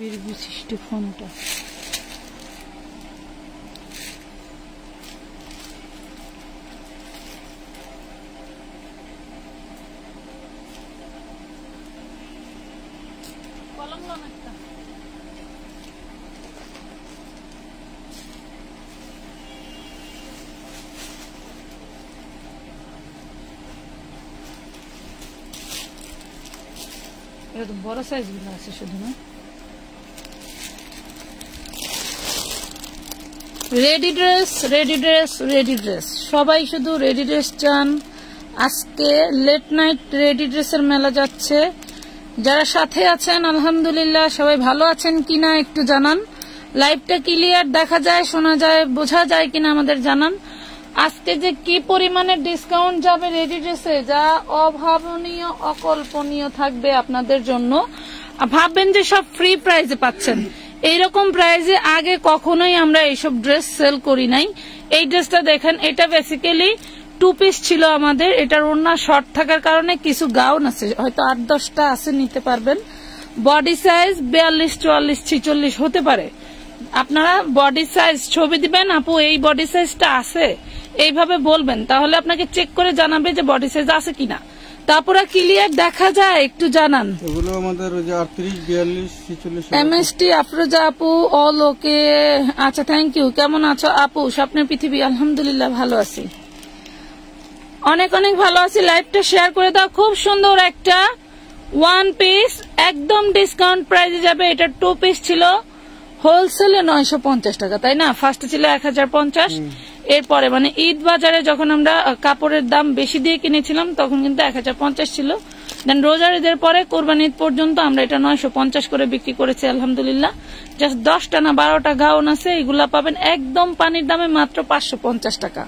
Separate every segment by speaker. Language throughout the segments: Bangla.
Speaker 1: বিশিষ্ট ফোনটা এটা বড় সাইজ গুলো আছে শুধু না। Ready dress ready dress ready dress, সবাই শুধু রেডি ড্রেস চান। আজকে লেট নাইট রেডি ড্রেসের মেলা যাচ্ছে। যারা সাথে আছেন আলহামদুলিল্লাহ, সবাই ভালো আছেন কিনা একটু জানান। লাইভটা ক্লিয়ার দেখা যায়, শোনা যায়, বোঝা যায় কিনা আমাদের জানান। আজকে যে কি পরিমাণে ডিসকাউন্ট যাবে রেডি ড্রেসে, যা অভাবনীয় অকল্পনীয় থাকবে আপনাদের জন্য। ভাববেন যে সব ফ্রি প্রাইজে পাচ্ছেন, এইরকম প্রাইজে আগে কখনোই আমরা এইসব ড্রেস সেল করি নাই। এই ড্রেসটা দেখেন, এটা বেসিক্যালি 2 পিস ছিল আমাদের। এটার ওড়না শর্ট থাকার কারণে কিছু গাউন আছে, হয়তো 8-10টা আছে, নিতে পারবেন। বডি সাইজ 42, 44, 46 হতে পারে। আপনারা বডি সাইজ ছবি দিবেন, আপু এই বডি সাইজটা আছে, এইভাবে বলবেন, তাহলে আপনাকে চেক করে জানাবে যে বডি সাইজ আছে কিনা। তারপরে ক্লিয়ার দেখা যায় একটু জানান।
Speaker 2: এগুলো আমাদের 38, 42, 46
Speaker 1: এমএসটি আফরোজা আপু অল ওকে। আচ্ছা, থ্যাংক ইউ। কেমন আছো আপু? স্বপ্নের পৃথিবী আলহামদুলিল্লাহ ভালো আছি, অনেক অনেক ভালো আছি। লাইভটা শেয়ার করে দাও। খুব সুন্দর একটা 1 পিস একদম ডিসকাউন্ট প্রাইসে যাবে। এটা 2 পিস ছিল হোলসেলে 950 টাকা, তাই না? ফার্স্টে ছিল 1050, এরপরে মানে ঈদ বাজারে যখন আমরা কাপড়ের দাম বেশি দিয়ে কিনেছিলাম তখন কিন্তু 1050 ছিল। দেন রোজার ঈদের পরে কোরবানি ঈদ পর্যন্ত আমরা এটা 950 করে বিক্রি করেছি আলহামদুলিল্লাহ। জাস্ট 10টা না 12টা গাউন আছে, এগুলা পাবেন একদম পানির দামে মাত্র 550 টাকা।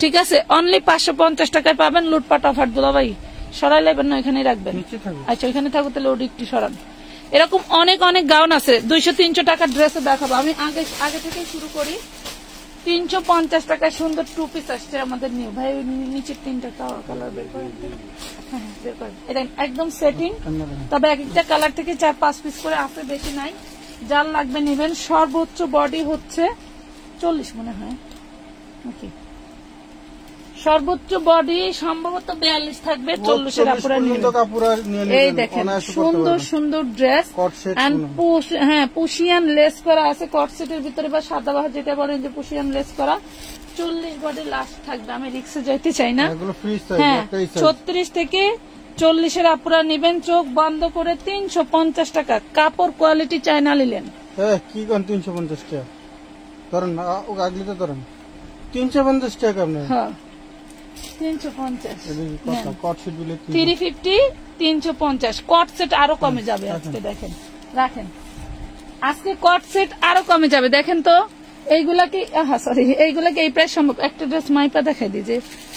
Speaker 1: ঠিক আছে, অনলি 550 টাকায় পাবেন। লুটপাট অফার দুলাভাই সরাই লাগবেন না, এখানেই রাখবেন। আচ্ছা, এখানে থাকো, তাহলে ওটা একটু সরান। এরকম অনেক অনেক গাউন আছে। 200-300 টাকার ড্রেসে দেখাবো আমি। আগে থেকে শুরু করি। 350 টাকায় সুন্দর 2 পিস আসছে আমাদের নিউ। ভাই নিচের 3টা কালার বের করেন। হ্যাঁ, বের করেন। এটা একদম সেটিং, তবে এক একটা কালার থেকে 4-5 পিস করে আছে, বেশি নাই। যার লাগবে নেবেন। সর্বোচ্চ বডি হচ্ছে 40 মনে হয় নাকি, সর্বোচ্চ বডি সম্ভবত 42 থাকবে। 40-এর আপুরা এই দেখেন সুন্দর সুন্দর ড্রেস। হ্যাঁ, পুশিয়ান লেস করা আছে কটসেটের ভিতরে, বা সাদাবাহার যেটা বলেন যে পুশিয়ান লেস করা। 40 বডি লাস্ট থাকবে, আমি রিক্সে যাইতে চাই না। হ্যাঁ, 36 থেকে 40-এর আপুরা নিবেন চোখ বন্ধ করে। 350 টাকা। কাপড় কোয়ালিটি চায়না নিলেন
Speaker 2: কি কোন 350 টাকা ধরেন, আগলি তো ধরেন 350 টাকা।
Speaker 1: হ্যাঁ, 350,
Speaker 2: 350,
Speaker 1: 350। কট সেট আরো কমে যাবে আজকে, দেখেন রাখেন। আজকে কট সেট আরো কমে যাবে, দেখেন তো। এইগুলাকে এইগুলাকে এই প্রাইস সম্ভব। একটা ড্রেস মাইপা দেখাই দিই যে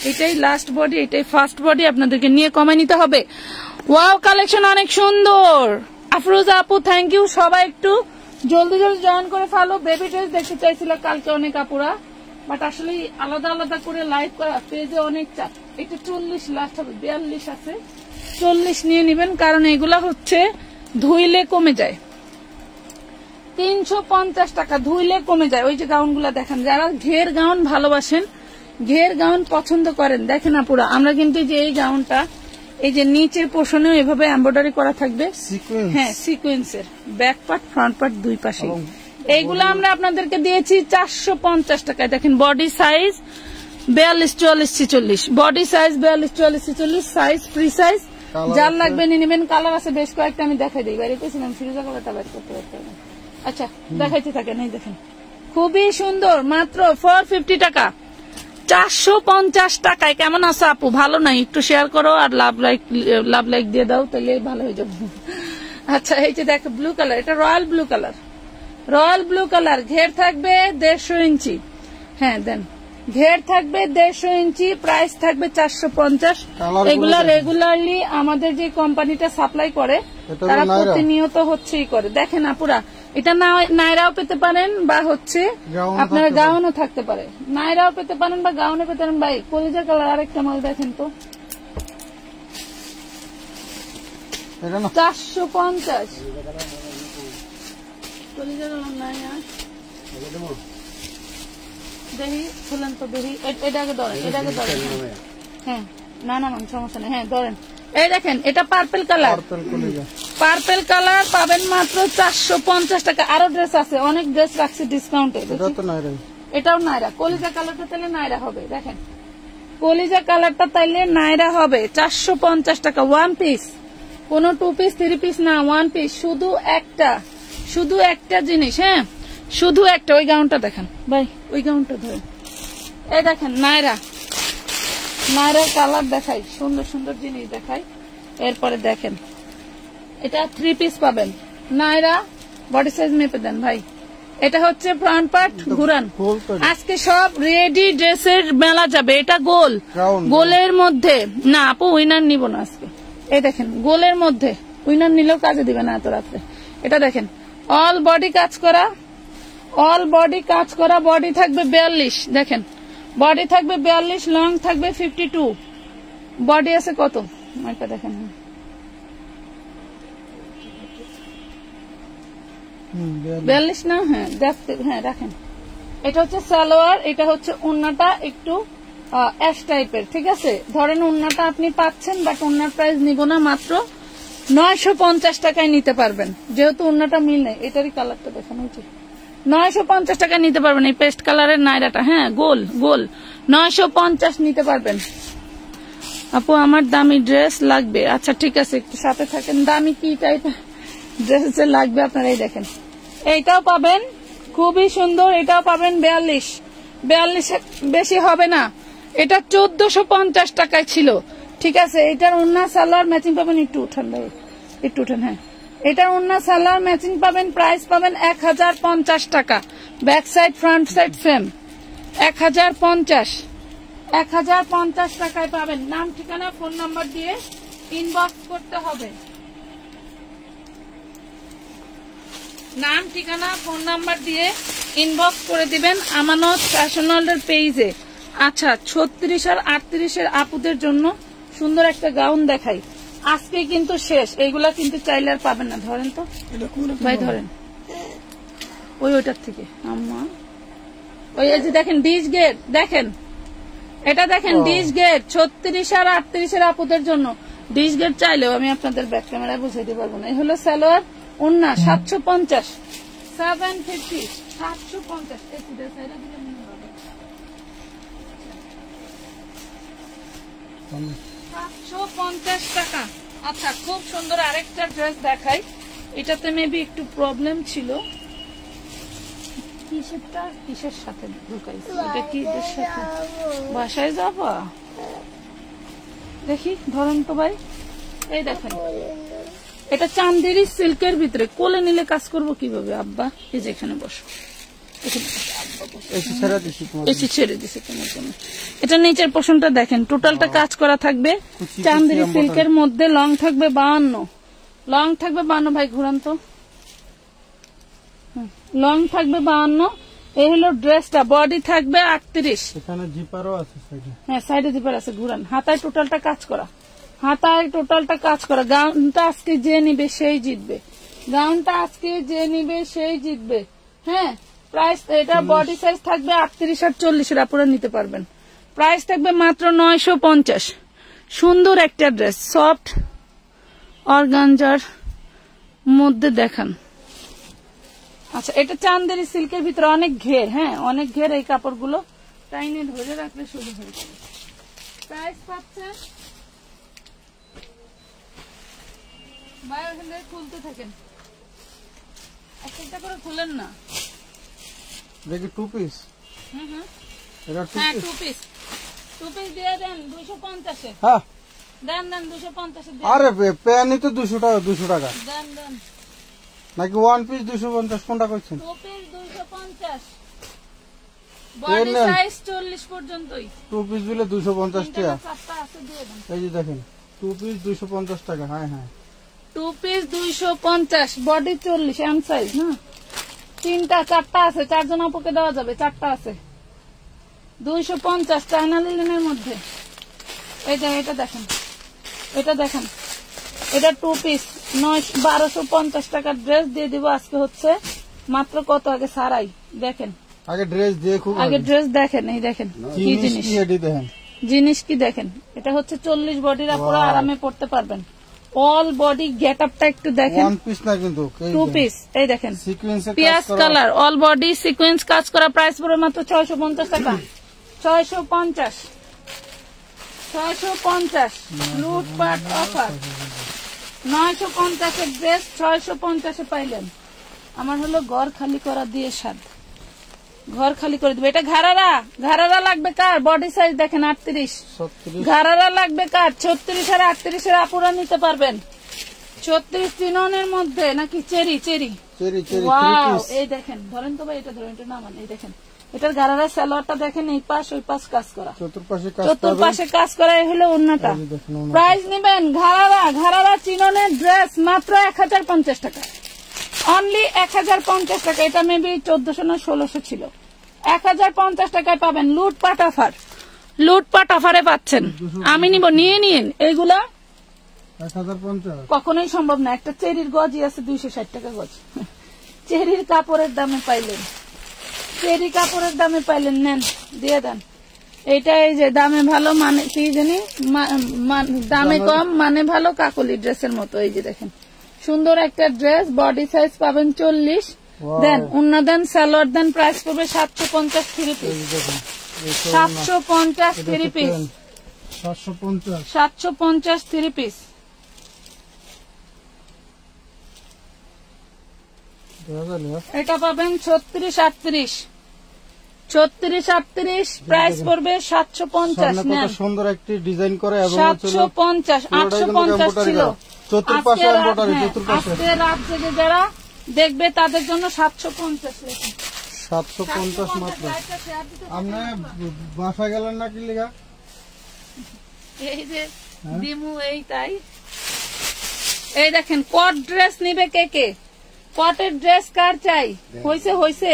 Speaker 1: এটাই লাস্ট বডি, এটাই ফার্স্ট বডি, আপনাদেরকে নিয়ে কমাই নিতে হবে। ওয়াও, কালেকশন অনেক সুন্দর। আফরোজা আপু থ্যাংক ইউ। সবাই একটু জলদি জলদি জয়েন করে ফেলো। বেবি ড্রেস দেখতে চাইছিল কালকে অনেক আপুরা, বাট আসলে আলাদা আলাদা করে লাইভ করা পেজে অনেক চাপ। এটা 40 লাস্ট হবে, 42 আছে, 40 নিয়ে নিবেন, কারণ এগুলা হচ্ছে ধুইলে কমে যায়। 350 টাকা ধুইলে কমে যায়। ওই যে গাউন গুলা দেখেন, যারা ঘের গাউন ভালোবাসেন, ঘের গাউন পছন্দ করেন, দেখেন আপুরা, আমরা কিন্তু যে এই গাউনটা, এই যে নিচের পোর্শনেও এভাবে এমব্রয়ডারি করা থাকবে। হ্যাঁ, সিকোয়েন্সের ব্যাক পার্ট ফ্রন্ট পার্ট দুই পাশে। এইগুলো আমরা আপনাদেরকে দিয়েছি 450 টাকায়। দেখেন body size 42, 44, 46, body size 42, 44, 46, size free size. যার লাগবে নিয়ে নেবেন। কালার আছে বেশ কয়েকটা, আমি দেখাই দিই। বাইরেতেছিলাম ফিরোজা কালারটা বাইর করতে পারতাম। আচ্ছা, দেখাইতে থাকেন। এই দেখেন খুবই সুন্দর, মাত্র 450 টাকা, 450 টাকায়। কেমন আছে আপু? ভালো নাই? একটু শেয়ার করো আর লাভ লাইক দিয়ে দাও, তাহলে ভালো হয়ে যাবে। আচ্ছা, এই যে দেখো ব্লু কালার, এটা royal blue colour, royal blue colour. ঘের থাকবে 150 ইঞ্চি। হ্যাঁ দেন, ঘের থাকবে 150 ইঞ্চি, প্রাইস থাকবে 450। এগুলা রেগুলারলি আমাদের যে কোম্পানিটা সাপ্লাই করে তারা প্রতিনিয়ত হচ্ছেই করে। দেখেন আপুরা, এটা নাইরাও পেতে পারেন বা হচ্ছে আপনারা গাউনও থাকতে পারে। নাইরাও পেতে পারেন বা গাউনে পেতে পারেন। ভাই কলিজা কালার আরেকটা মাল দেখেন তো, 450। কলিজা গেলাম না দেখি খুলেন তো দেখি এটাকে ধরেন এটাকে ধরেন হ্যাঁ না না ম্যাম সমস্যা নেই হ্যাঁ ধরেন এই দেখেন এটা পার্পল কালার পার্পল কালার পাবেন মাত্র 450 টাকা আরো ড্রেস আছে অনেক ড্রেস রাখছি ডিসকাউন্টে এটাও নাইরা কলিজা কালারটা তাহলে নাইরা হবে দেখেন কলিজা কালারটা তাইলে নাইরা হবে 450 টাকা ওয়ান পিস কোন 2 পিস 3 পিস না ওয়ান পিস শুধু একটা জিনিস হ্যাঁ শুধু একটা ওই গাউনটা দেখেন ভাই ওই গাউনটা ধরেন এই দেখেন নাইরার কালার দেখাই সুন্দর সুন্দর জিনিস দেখাই এরপরে দেখেন এটা 3 পিস পাবেন নাইরা বডি সাইজ মেপে দেন ভাই এটা হচ্ছে ফ্রন্ট পার্ট ঘুরান আজকে সব রেডি ড্রেসের মেলা যাবে এটা গোলের মধ্যে না আপু উইনার নিব না আজকে এই দেখেন গোলের মধ্যে উইনার নিলেও কাজে দিবে না এত রাত্রে এটা দেখেন অল বডি কাজ করা বডি থাকবে 42 দেখেন বডি থাকবে 42 লং থাকবে 52 বডি আছে কত এটা দেখেন 42 না হ্যাঁ দেখতে হ্যাঁ রাখেন এটা হচ্ছে সালোয়ার এটা হচ্ছে ওন্নাটা একটু অ্যাশ টাইপের ঠিক আছে ধরেন ওন্নাটা আপনি পাচ্ছেন বাট ওন্নার প্রাইস নিব না মাত্র 950 টাকায় নিতে পারবেন যেহেতু ওন্নাটা মিল নেই এটারই কালারটা দেখানো উচিত 950 টাকা নিতে পারবেন এই পেস্ট কালারের নাইরাটা হ্যাঁ গোল 950 নিতে পারবেন আপু আমার দামি ড্রেস লাগবে আচ্ছা ঠিক আছে একটু সাথে থাকেন দামি কি টাইপের ড্রেস লাগবে আপনারা এই দেখেন এইটাও পাবেন খুবই সুন্দর এটাও পাবেন 42 বেশি হবে না এটা 1450 টাকায় ছিল ঠিক আছে এটার ওন্না সালোয়ার ম্যাচিং পাবেন একটু উঠান ভাই একটু উঠান হ্যাঁ এটার ওন্না সালোয়ার ম্যাচিং পাবেন প্রাইস পাবেন 1050 টাকা back side front side same 1050 টাকায় পাবেন নাম ঠিকানা ফোন নাম্বার দিয়ে ইনবক্স করতে হবে নাম ঠিকানা ফোন নাম্বার দিয়ে ইনবক্স করে দিবেন আমানত ফ্যাশন ওয়ার্ল্ডের পেজে আচ্ছা 36 আর 38 এর আপুদের জন্য সুন্দর একটা গাউন দেখাই আজকে কিন্তু শেষ এইগুলা কিন্তু চাইলে আর পাবেন না ধরেন তো ভাই ধরেন ওইটার থেকে আম্মা ওই যে দেখেন ডিশ গেট দেখেন এটা দেখেন ডিশ গেট 36 আর 38 এর আপুদের জন্য ডিশ গেট চাইলেও আমি আপনাদের ব্যাক ক্যামেরায় বুঝাইতে পারবো না এই হলো সালোয়ার ওন্না 750 টাকা আচ্ছা খুব সুন্দর আরেকটা ড্রেস দেখাই এটাতে মেবি একটু প্রবলেম ছিল কিসের সাথে ঢুকাইছি এটা কি সাথে বাসায় যাবা দেখি ধরেন তো ভাই এই দেখেন এটা চান্দেরি সিল্কের ভিতরে কোলে নিলে কাজ করবো কিভাবে আব্বা এই যে এখানে বসো এসি ছেড়ে দিছে তোমার জন্য এটা নিচের পোর্শনটা দেখেন টোটালটা কাজ করা থাকবে চান্দেরি সিল্কের মধ্যে লং থাকবে 52 ভাই ঘুরান তো লং থাকবে 52 এই হলো ড্রেসটা বডি থাকবে 38
Speaker 2: এখানে জিপারও আছে
Speaker 1: হ্যাঁ সাইডে জিপার আছে ঘুরান হাতায় টোটালটা কাজ করা গাউনটা আজকে যে নিবে সেই জিতবে হ্যাঁ প্রাইস এটা বডি সাইজ থাকবে 38 আর 40 এর আপনারা নিতে পারবেন প্রাইস থাকবে মাত্র 950 সুন্দর একটা ড্রেস সফট অর্গানজার মধ্যে দেখান আচ্ছা এটা চান্দেরি সিল্কের ভিতরে অনেক ঘের হ্যাঁ অনেক ঘের এই কাপড়গুলো টাইনে ধরে রাখলে শুরু হয়ে যাবে প্রাইস পাচ্ছেন ভাই ওখান থেকে খুলতে থাকেন একটা করে খুলেন না
Speaker 2: দেখি 2 পিস
Speaker 1: হ্যাঁ 2 পিস দিয়ে দেন 250 এ
Speaker 2: হ্যাঁ
Speaker 1: দেন 250 এ দেন
Speaker 2: আরে প্যানি তো 200 টাকা
Speaker 1: দেন
Speaker 2: নাকি ওয়ান পিস 250 কোনটা করছেন
Speaker 1: 2 পিস 250 বডি সাইজ 40 পর্যন্তই
Speaker 2: 2 পিস দিলে 250 টাকা
Speaker 1: চারটা আছে দিয়ে দেন
Speaker 2: এই যে দেখেন 2 পিস 250 টাকা হ্যাঁ
Speaker 1: 2 পিস 250 বডি 40 এম সাইজ না চারটা আছে চারজন আপুকে দেওয়া যাবে চারটা আছে 250 চায়না লিনেনের মধ্যে এটা দেখেন এটা 2 পিস 1250 টাকার ড্রেস দিয়ে দিব আজকে হচ্ছে মাত্র কত আগে সারাই দেখেন,
Speaker 2: আগে ড্রেস দেখুন,
Speaker 1: আগে ড্রেস দেখেন, এই দেখেন কি জিনিস, জিনিস কি দেখেন। এটা হচ্ছে 40 বডিরা পুরো আরামে পড়তে পারবেন। অল বডি গেট আপটা একটু দেখেন,
Speaker 2: ওয়ান পিস না কিন্তু
Speaker 1: 2 পিস, এই দেখেন
Speaker 2: সিকোয়েন্সে
Speaker 1: পিয়াজ কালার, অল বডি সিকোয়েন্স কাজ করা, প্রাইস পড়বে মাত্র 650 টাকা। 650 লুটপাট অফার। 950 এর ড্রেস 650 এ পাইলেন। আমার হলো ঘর খালি করা দিয়ে স্বাদ, ঘর খালি করে দিবে। এটা ঘাড়ারা, ঘাড়ারা লাগবে কার? বডি সাইজ দেখেন 38, ঘাড়ারা লাগবে কার? 36 আর 38 এর আপুরা নিতে পারবেন। 36 চিননের মধ্যে নাকি চেরি চেরি, ওয়াও এই দেখেন, ধরেন তো ভাই, এটা ধরেন, এটা নামান, এই দেখেন এটার ঘাড়ারা সালোয়ারটা দেখেন, এই পাশ ওই পাশ কাজ করা, চতুর্পাশে কাজ করা, এই হলো ওড়নাটা। প্রাইস নেবেন ঘাড়ারা, ঘাড়ারা চিননের ড্রেস মাত্র 1050 টাকা, অনলি 1050 টাকা। এটা মেবি 1400 না 1600 ছিল, 1050 টাকায় পাবেন। লুটপাট অফার, লুটপাট অফারে পাচ্ছেন। আমি নিব, নিয়ে নিন এইগুলা,
Speaker 2: 1050
Speaker 1: কখনোই সম্ভব না। একটা চেরির গজই আছে 260 টাকা গজ, চেরির কাপড়ের দামে পাইলেন, চেরি কাপড়ের দামে পাইলেন, নেন দিয়ে দেন। এইটা এই যে দামে ভালো, মানে কি জানি, দামে কম মানে ভালো, কাকলি ড্রেসের মতো। এই যে দেখেন সুন্দর একটা ড্রেস, বডি সাইজ পাবেন 40, দেন উন্না দেন, সালোয়ার দেন, প্রাইস পড়বে 750 3 পিস, 750 3 পিস, 750 3 পিস। এটা পাবেন 36 38, প্রাইস পড়বে 750। নেন,
Speaker 2: সুন্দর একটি ডিজাইন করে,
Speaker 1: 750 850 ছিল। আজকে রাত জেগে যারা দেখবে তাদের জন্য 750 লেখা,
Speaker 2: 750 মাত্র। আপনি বাসা গেলেন না কি লেখা?
Speaker 1: এই যে দিমু, এই তাই। এই দেখেন কট ড্রেস নিবে কে কে? কটের ড্রেস কার চাই? হইছে হইছে,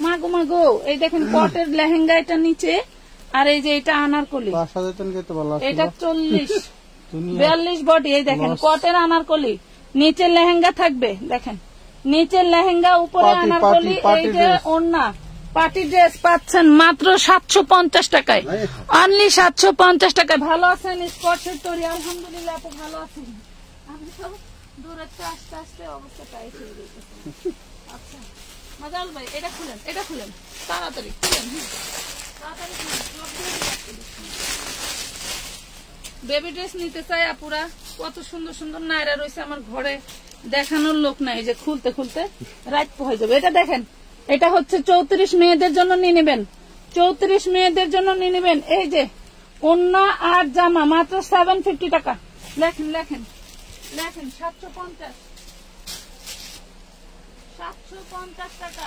Speaker 1: মাগো মাগো। এই দেখেন কটের লেহেঙ্গা, এটা নিচে, আর এই যে এটা আনারকলি, এটা 40 42 বডি। এই দেখেন কটের আনারকলি, নিচে লেহেঙ্গা থাকবে, দেখেন নিচের লেহেঙ্গা, উপরে আনারকলি, এই যে ওড়না। পার্টি ড্রেস পাচ্ছেন মাত্র 750 টাকায়, অনলি 750 টাকায়। ভালো আছেন স্পর্শের তৈরি? আলহামদুলিল্লাহ আপু ভালো আছেন। আমি তো দূরে আস্তে আস্তে অবস্থাটা এসে গেছে। আচ্ছা মাজাল ভাই, এটা খুলেন, এটা খুলেন, তাড়াতাড়ি খুলেন, তাড়াতাড়ি বেবি ড্রেস নিতে চাই আপুরা। কত সুন্দর সুন্দর নায়রা রয়েছে আমার ঘরে, দেখানোর লোক নাই, যে খুলতে খুলতে রাত হয়ে যাবে। এটা দেখেন, এটা হচ্ছে 34 মেয়েদের জন্য নিয়ে নেবেন, 34 মেয়েদের জন্য নিয়ে নেবেন। এই যে ওড়না আর জামা মাত্র 750 টাকা। লেখেন লেখেন লেখেন, 750 টাকা।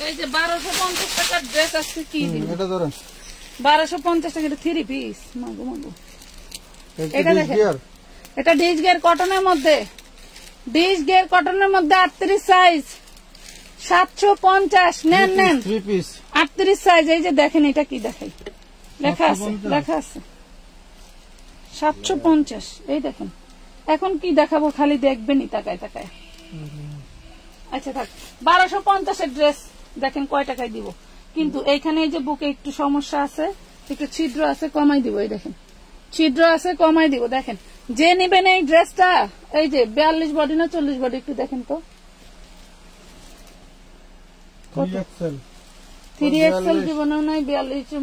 Speaker 1: এই যে 1250 টাকার ড্রেস আছে, কি দিন 1250 টাকা, এটা 3 পিস। মাগো মাগো, এটা দেখেন, এটা ডিশ গের কটনের মধ্যে, ডিশ গের কটনের মধ্যে 38 সাইজ, 750। নেন নেন 38 সাইজ। এই যে দেখেন, এটা কি দেখাই, লেখা আছে, লেখা আছে 750। এই দেখেন, এখন কি দেখাবো, খালি দেখবেনই তাকায় তাকায়। আচ্ছা থাক, 1250 এর ড্রেস দেখেন কয় টাকায় দিব। কিন্তু এইখানে এই যে বুকে একটু সমস্যা আছে, একটু ছিদ্র আছে, কমাই দিব। এই দেখেন ছিদ্র আছে, কমাই দিব। দেখেন যে নিবেন এই ড্রেসটা, এই যে 42 বডি না 40 বডি, একটু দেখেন তো 3XL দিব না, 42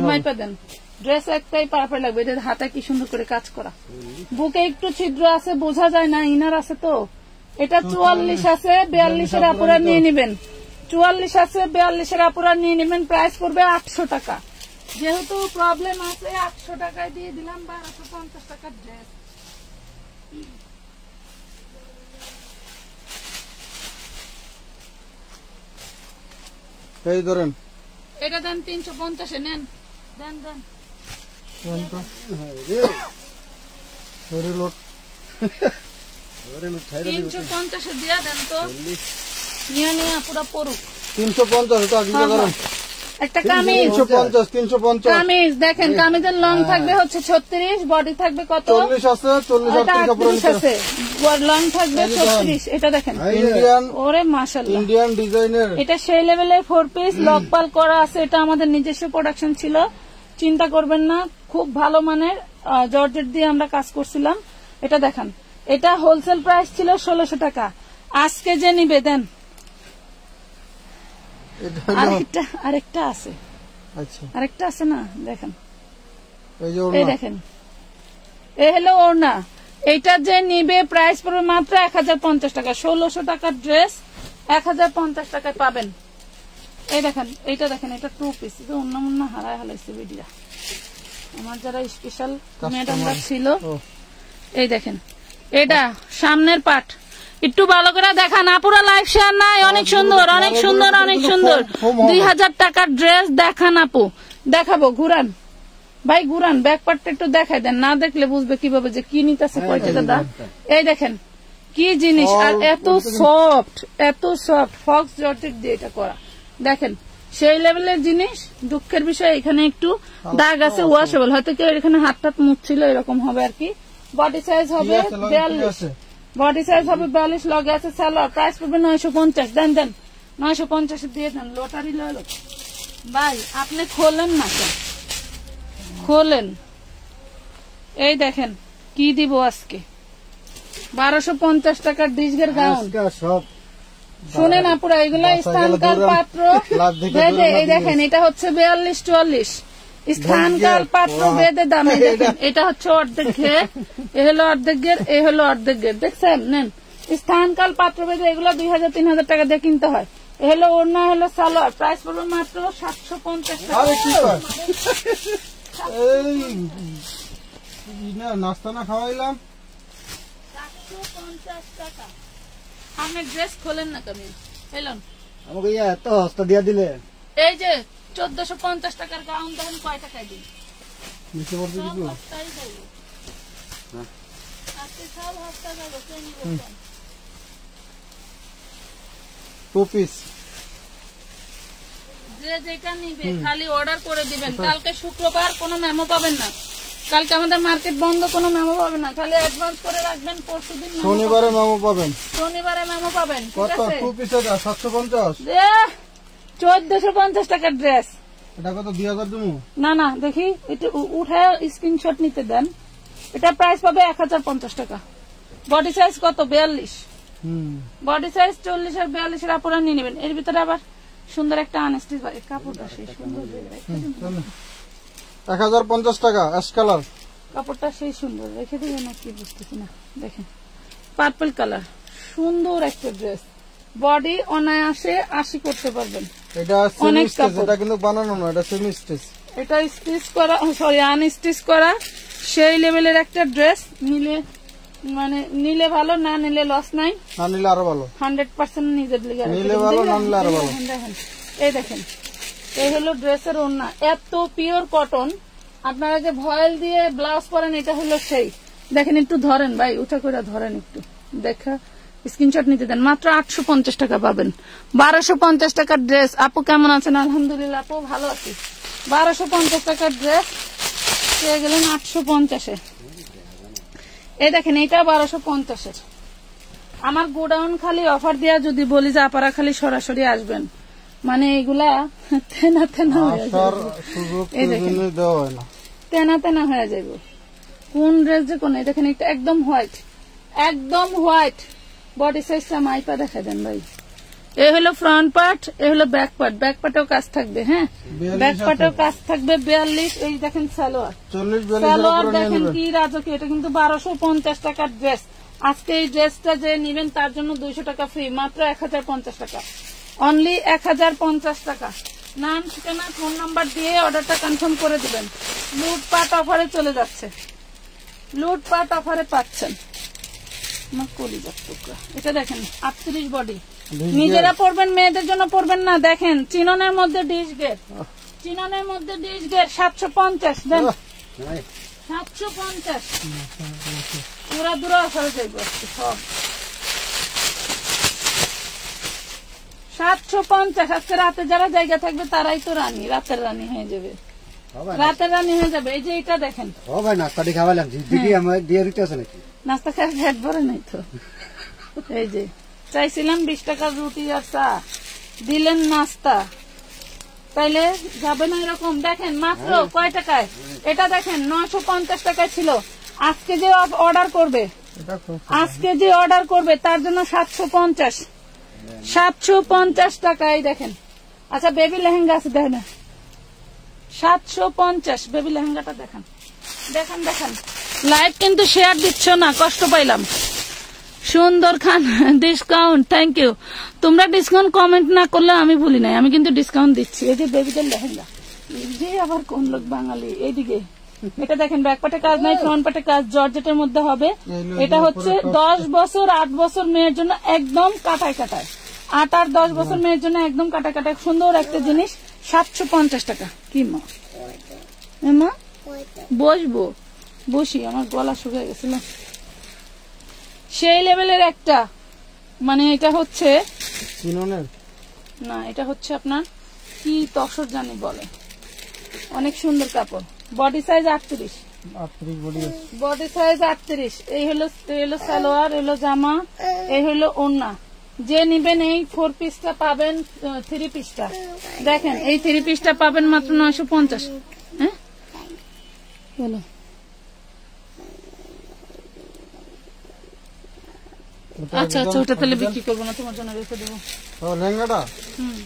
Speaker 1: মাইপা দেন। ড্রেস একটাই পারফেক্ট লাগবে। এটা হাতে কি সুন্দর করে কাজ করা, বুকে একটু ছিদ্র আছে, বোঝা যায় না, ইনার আছে তো। এটা 44 আছে, 42 এর আপুরা নিয়ে নেবেন, 44 আছে, 42 এর আপুরা নিয়ে নেবেন। প্রাইস করবে 800 টাকা। যেহেতু প্রবলেম আছে, 800 টাকায় দিয়ে দিলাম 1250 টাকার ড্রেস।
Speaker 2: এই ধরেন,
Speaker 1: এটা দেন 350 এ, নেন দেন দেন। 350 দিয়া দেন তো, নিয়ে নিয়ে পুরো পড়ুক।
Speaker 2: 350 তো আগে ধরেন,
Speaker 1: একটা কামিজ
Speaker 2: 350 350
Speaker 1: কামিজ দেখেন, কামিজের লং থাকবে হচ্ছে 36, বডি থাকবে কত
Speaker 2: 40 আছে 40
Speaker 1: 38 আছে, লং থাকবে 36। এটা দেখেন
Speaker 2: ইন্ডিয়ান,
Speaker 1: ওরে মাশাআল্লাহ,
Speaker 2: ইন্ডিয়ান ডিজাইনের।
Speaker 1: এটা সেই লেভেলের 4 পিস লকপাল করা আছে। এটা আমাদের নিজস্ব প্রোডাকশন ছিল, চিন্তা করবেন না, খুব ভালো মানের জর্জেট দিয়ে আমরা কাজ করছিলাম। এটা দেখেন, এটা হোলসেল প্রাইস ছিল 1600 টাকা, আজকে যে নিবে দেন। আরেকটা আছে,
Speaker 2: আচ্ছা
Speaker 1: আরেকটা আছে না, দেখেন
Speaker 2: এই যে
Speaker 1: এই দেখেন, এই হলো ওড়না। এইটা যে নিবে প্রাইস পড়বে মাত্র 1050 টাকা। 1600 টাকার ড্রেস 1050 টাকায় পাবেন। এই দেখেন, এইটা দেখেন, এটা 2 পিস। এটা অন্য অন্য হারায় হালাইছে ভিডিও আমার যারা স্পেশাল ম্যাডামরা ছিল। এই দেখেন, এটা সামনের পাট, একটু ভালো করে দেখান, আপুরা লাইভ শেয়ার নাই। অনেক সুন্দর, অনেক সুন্দর, অনেক সুন্দর। 2000 টাকার ড্রেস দেখান আপু, দেখাবো, ঘুরান ভাই, ঘুরান, ব্যাক পার্টটা একটু দেখাই দেন, না দেখলে বুঝবে কিভাবে যে কি নিতেছে কয়টা দাদা। এই দেখেন কি জিনিস, আর এত সফট, এত সফট, ফক্স জর্জেট দিয়ে এটা করা, দেখেন সেই লেভেলের জিনিস। দুঃখের বিষয় এখানে একটু দাগ আছে, ওয়াশেবল, হয়তো কেউ এখানে হাত টাত মুছছিল, এরকম হবে আর কি। বডি সাইজ হবে 42, বডি সাইজ হবে 42, লগে আছে সালোয়ার। প্রাইস পড়বে 950। দেন দেন 950 দিয়ে দেন। লটারি লয় ভাই, আপনি খোলেন না কেন, খোলেন। এই দেখেন কি দিব আজকে, 1250 টাকার ডিজগের গাউন। শুনেন আপুরা, এগুলা স্থানকাল পাত্র বেদে। এই দেখেন, এটা হচ্ছে 42-44, স্থানকাল পাত্র বেদে দাম। এই দেখেন, এটা হচ্ছে অর্ধেক ঘের, এ হলো অর্ধেক ঘের, এ হলো অর্ধেক ঘের, দেখছেন। নেন, স্থানকাল পাত্র বেদে এগুলো 2000-3000 টাকা দিয়ে কিনতে হয়। এ হলো ওড়না, হলো সালোয়ার। প্রাইস পড়বে মাত্র 750 টাকা।
Speaker 2: নাস্তা না খাওয়াইলাম
Speaker 1: 750 টাকা। আপনি ড্রেস খোলেন না কেন, এলেন
Speaker 3: আমাকে এত হস্তা দিয়া দিলে।
Speaker 1: এই যে 1450 টাকার গাউন দেখেন কয় টাকায় দিন। যে যেটা নিবে খালি অর্ডার করে দিবেন। কালকে শুক্রবার, কোনো মেমো পাবেন না। কালকে আমাদের মার্কেট বন্ধ, কোনো মেমো পাবেন না, খালি অ্যাডভান্স করে রাখবেন। পরশুদিন
Speaker 2: শনিবারে মেমো পাবেন,
Speaker 1: শনিবারে মেমো পাবেন।
Speaker 2: কত 2 পিস এটা 750,
Speaker 1: 1450 টাকার ড্রেস।
Speaker 2: এটা কত 2000 দিমু?
Speaker 1: না না, দেখি একটু উঠে স্ক্রিনশট নিতে দেন। এটা প্রাইস পাবে 1050 টাকা। বডি সাইজ কত 42, বডি সাইজ 40 আর 42 এর আপনারা নিয়ে নেবেন। এর ভিতরে আবার সুন্দর একটা আনস্টিচ কাপড়টা, সেই সুন্দর
Speaker 2: 1050 টাকা। অ্যাশ কালার
Speaker 1: কাপড়টা সেই সুন্দর, রেখে দিবেন না কি বুঝতেছি না। দেখেন পার্পল কালার, সুন্দর একটা ড্রেস। বডি অনায়াসে 80 করতে পারবেন।
Speaker 2: এটা সেমি স্টিচ, এটা কিন্তু বানানো না, এটা সেমি স্টিচ।
Speaker 1: এটা স্টিচ করা, সরি আনস্টিচ করা, সেই লেভেলের একটা ড্রেস। নিলে মানে নিলে ভালো, না নিলে লস নাই,
Speaker 2: না নিলে আরো ভালো।
Speaker 1: 100% নিজের লিগে
Speaker 2: নিলে ভালো, না নিলে আরো ভালো।
Speaker 1: এই দেখেন, এই হলো ড্রেসের ওড়না, এত পিওর কটন। আপনারা যে ভয়েল দিয়ে ব্লাউজ পরেন, এটা হলো সেই। দেখেন, একটু ধরেন ভাই, উঠা করে ধরেন, একটু দেখা স্ক্রিনশট নিতে দেন। মাত্র 850 টাকা পাবেন। 1250 টাকার ড্রেস। আপু কেমন আছেন? আলহামদুলিল্লাহ আপু ভালো আছি। 1250 টাকার ড্রেস পেয়ে গেলেন 850-এ। এই দেখেন, এটা 1250-এর। আমার গোডাউন খালি অফার দিয়া যদি বলি যে আপনারা খালি সরাসরি আসবেন, মানে এগুলা তেনা তেনা হয়ে যাবে। এই দেখেন, তেনা তেনা হয়ে যাবে। কোন ড্রেস যে কোন, দেখেন এটা একদম হোয়াইট, একদম হোয়াইট। বডি সাইজটা মাইপা দেখা দেন ভাই। এই হলো ফ্রন্ট পার্ট, এই হলো ব্যাক পার্ট। ব্যাক পার্টেও কাজ থাকবে, হ্যাঁ ব্যাক পার্টেও কাজ থাকবে। 42। এই দেখেন সালোয়ার, সালোয়ার দেখেন কি রাজকীয়। এটা কিন্তু 1250 টাকার ড্রেস। আজকে এই ড্রেসটা যে নিবেন তার জন্য 200 টাকা ফ্রি, মাত্র 1050 টাকা, অনলি 1050 টাকা। নাম, ঠিকানা, ফোন নাম্বার দিয়ে অর্ডারটা কনফার্ম করে দিবেন। লুটপাট অফারে চলে যাচ্ছে, লুটপাট অফারে পাচ্ছেন। এটা দেখেন 38 বডি। নিজেরা পরবেন, মেয়েদের জন্য পরবেন না। দেখেন চিননের মধ্যে ডিশ গেট, চিননের মধ্যে ডিশ গেট 750 দেন। 750 পুরা দূরা অফারে যাইব সব। 750। আজকে রাতে যারা জায়গা থাকবে তারাই তো রানী, রাতের রানী হয়ে যাবে, রাতের রানী হয়ে যাবে। এই যে এটা দেখেন,
Speaker 3: হবে নাস্তা দিয়ে খাওয়ালাম দিদি আমার দিয়ে দিতে আছে নাকি?
Speaker 1: নাস্তা খাওয়ার ফ্যাট ভরে নাই তো। এই যে চাইছিলাম 20 টাকার রুটি আর চা, দিলেন নাস্তা, তাইলে যাবে না এরকম? দেখেন মাত্র কয় টাকায় এটা দেখেন, 950 টাকায় ছিল। আজকে যে অর্ডার করবে, আজকে যে অর্ডার করবে তার জন্য 750 টাকায় দেখেন। আচ্ছা বেবি লেহেঙ্গা আছে দেখেন, 750 বেবি লেহেঙ্গাটা দেখেন, দেখেন দেখেন। লাইভ কিন্তু শেয়ার দিচ্ছ না, কষ্ট পাইলাম। সুন্দর খান ডিসকাউন্ট, থ্যাংক ইউ। তোমরা ডিসকাউন্ট কমেন্ট না করলে আমি ভুলি নাই, আমি কিন্তু ডিসকাউন্ট দিচ্ছি। এই যে বেবিদের লেহেঙ্গা, যে আবার কোন লোক বাঙালি। এইদিকে এটা দেখেন, ব্যাক পাটে কাজ নাই, ফ্রন্ট পাটে কাজ, জর্জেটের মধ্যে হবে। এটা হচ্ছে 10 বছর 8 বছর মেয়ের জন্য একদম কাটায় কাটায়, 8 আর 10 বছর মেয়ের জন্য একদম কাটায় কাটায় সুন্দর একটা জিনিস। 750 টাকা। কি মা মা বসবো, বসি, আমার গলা শুকিয়ে গেছিল। সেই লেভেলের একটা, মানে এটা হচ্ছে না, এটা হচ্ছে আপনার কি তসর জানি বলে, অনেক সুন্দর কাপড়। Body size 38, body size 38। এই হলো সালোয়ার, এই হলো জামা, এই হলো ওড়না। যে নিবেন এই 4 পিসটা পাবেন, 3 পিসটা দেখেন, এই 3 পিসটা পাবেন মাত্র 950। হ্যাঁ বলো, আচ্ছা আচ্ছা, ওটা তাহলে বিক্রি করবো না, তোমার জন্য রেখে দেবো
Speaker 2: লেহেঙ্গাটা।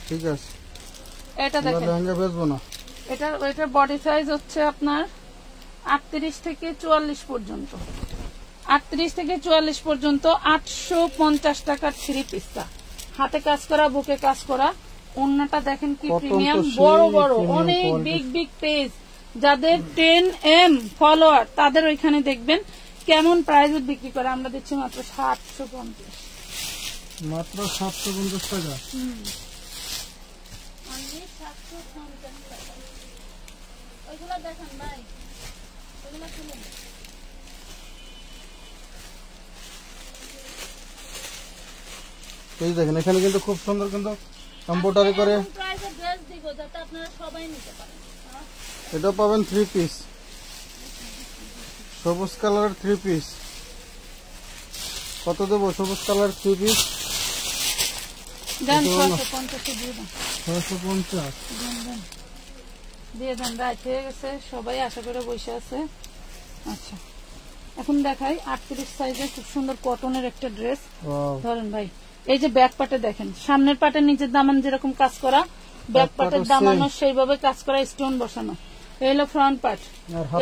Speaker 2: ঠিক আছে,
Speaker 1: এটা দেখেন,
Speaker 2: লেহেঙ্গা বেচবো না।
Speaker 1: এটার বডি সাইজ হচ্ছে আপনার 38 থেকে 44 পর্যন্ত, 38 থেকে 44 পর্যন্ত 850 টাকার 3 পিসটা। হাতে কাজ করা, বুকে কাজ করা। ওড়নাটা দেখেন কি প্রিমিয়াম, বড় বড়, অনেক বিগ বিগ পেজ। যাদের 10M ফলোয়ার তাদের ওইখানে দেখবেন কেমন প্রাইসে বিক্রি করে। আমরা দিচ্ছি মাত্র 750,
Speaker 2: মাত্র 750 টাকা।
Speaker 1: ওইগুলো দেখেন ভাই, ওইগুলো শুনুন।
Speaker 2: এই দেখেন, এখানে কিন্তু খুব সুন্দর কিন্তু এমব্রয়ডারি করে।
Speaker 1: প্রাইসে ড্রেস দিব যাতে আপনারা সবাই নিতে পারেন।
Speaker 2: এটা পাবেন 3 পিস, সবুজ কালার 3 পিস। কত দেবো সবুজ কালার 3 পিস?
Speaker 1: দেন 650 দিয়ে দেন,
Speaker 2: 650
Speaker 1: দিয়ে দেন। রাইট হয়ে গেছে, সবাই আশা করে বসে আছে। আচ্ছা এখন দেখাই 38 সাইজের খুব সুন্দর কটনের একটা ড্রেস। ধরেন ভাই, এই যে ব্যাক পার্টে দেখেন, সামনের পার্টের নিচের দামান যেরকম কাজ করা, ব্যাক পার্টের দামানো সেইভাবে কাজ করা, স্টোন বসানো। এই হলো ফ্রন্ট পার্ট,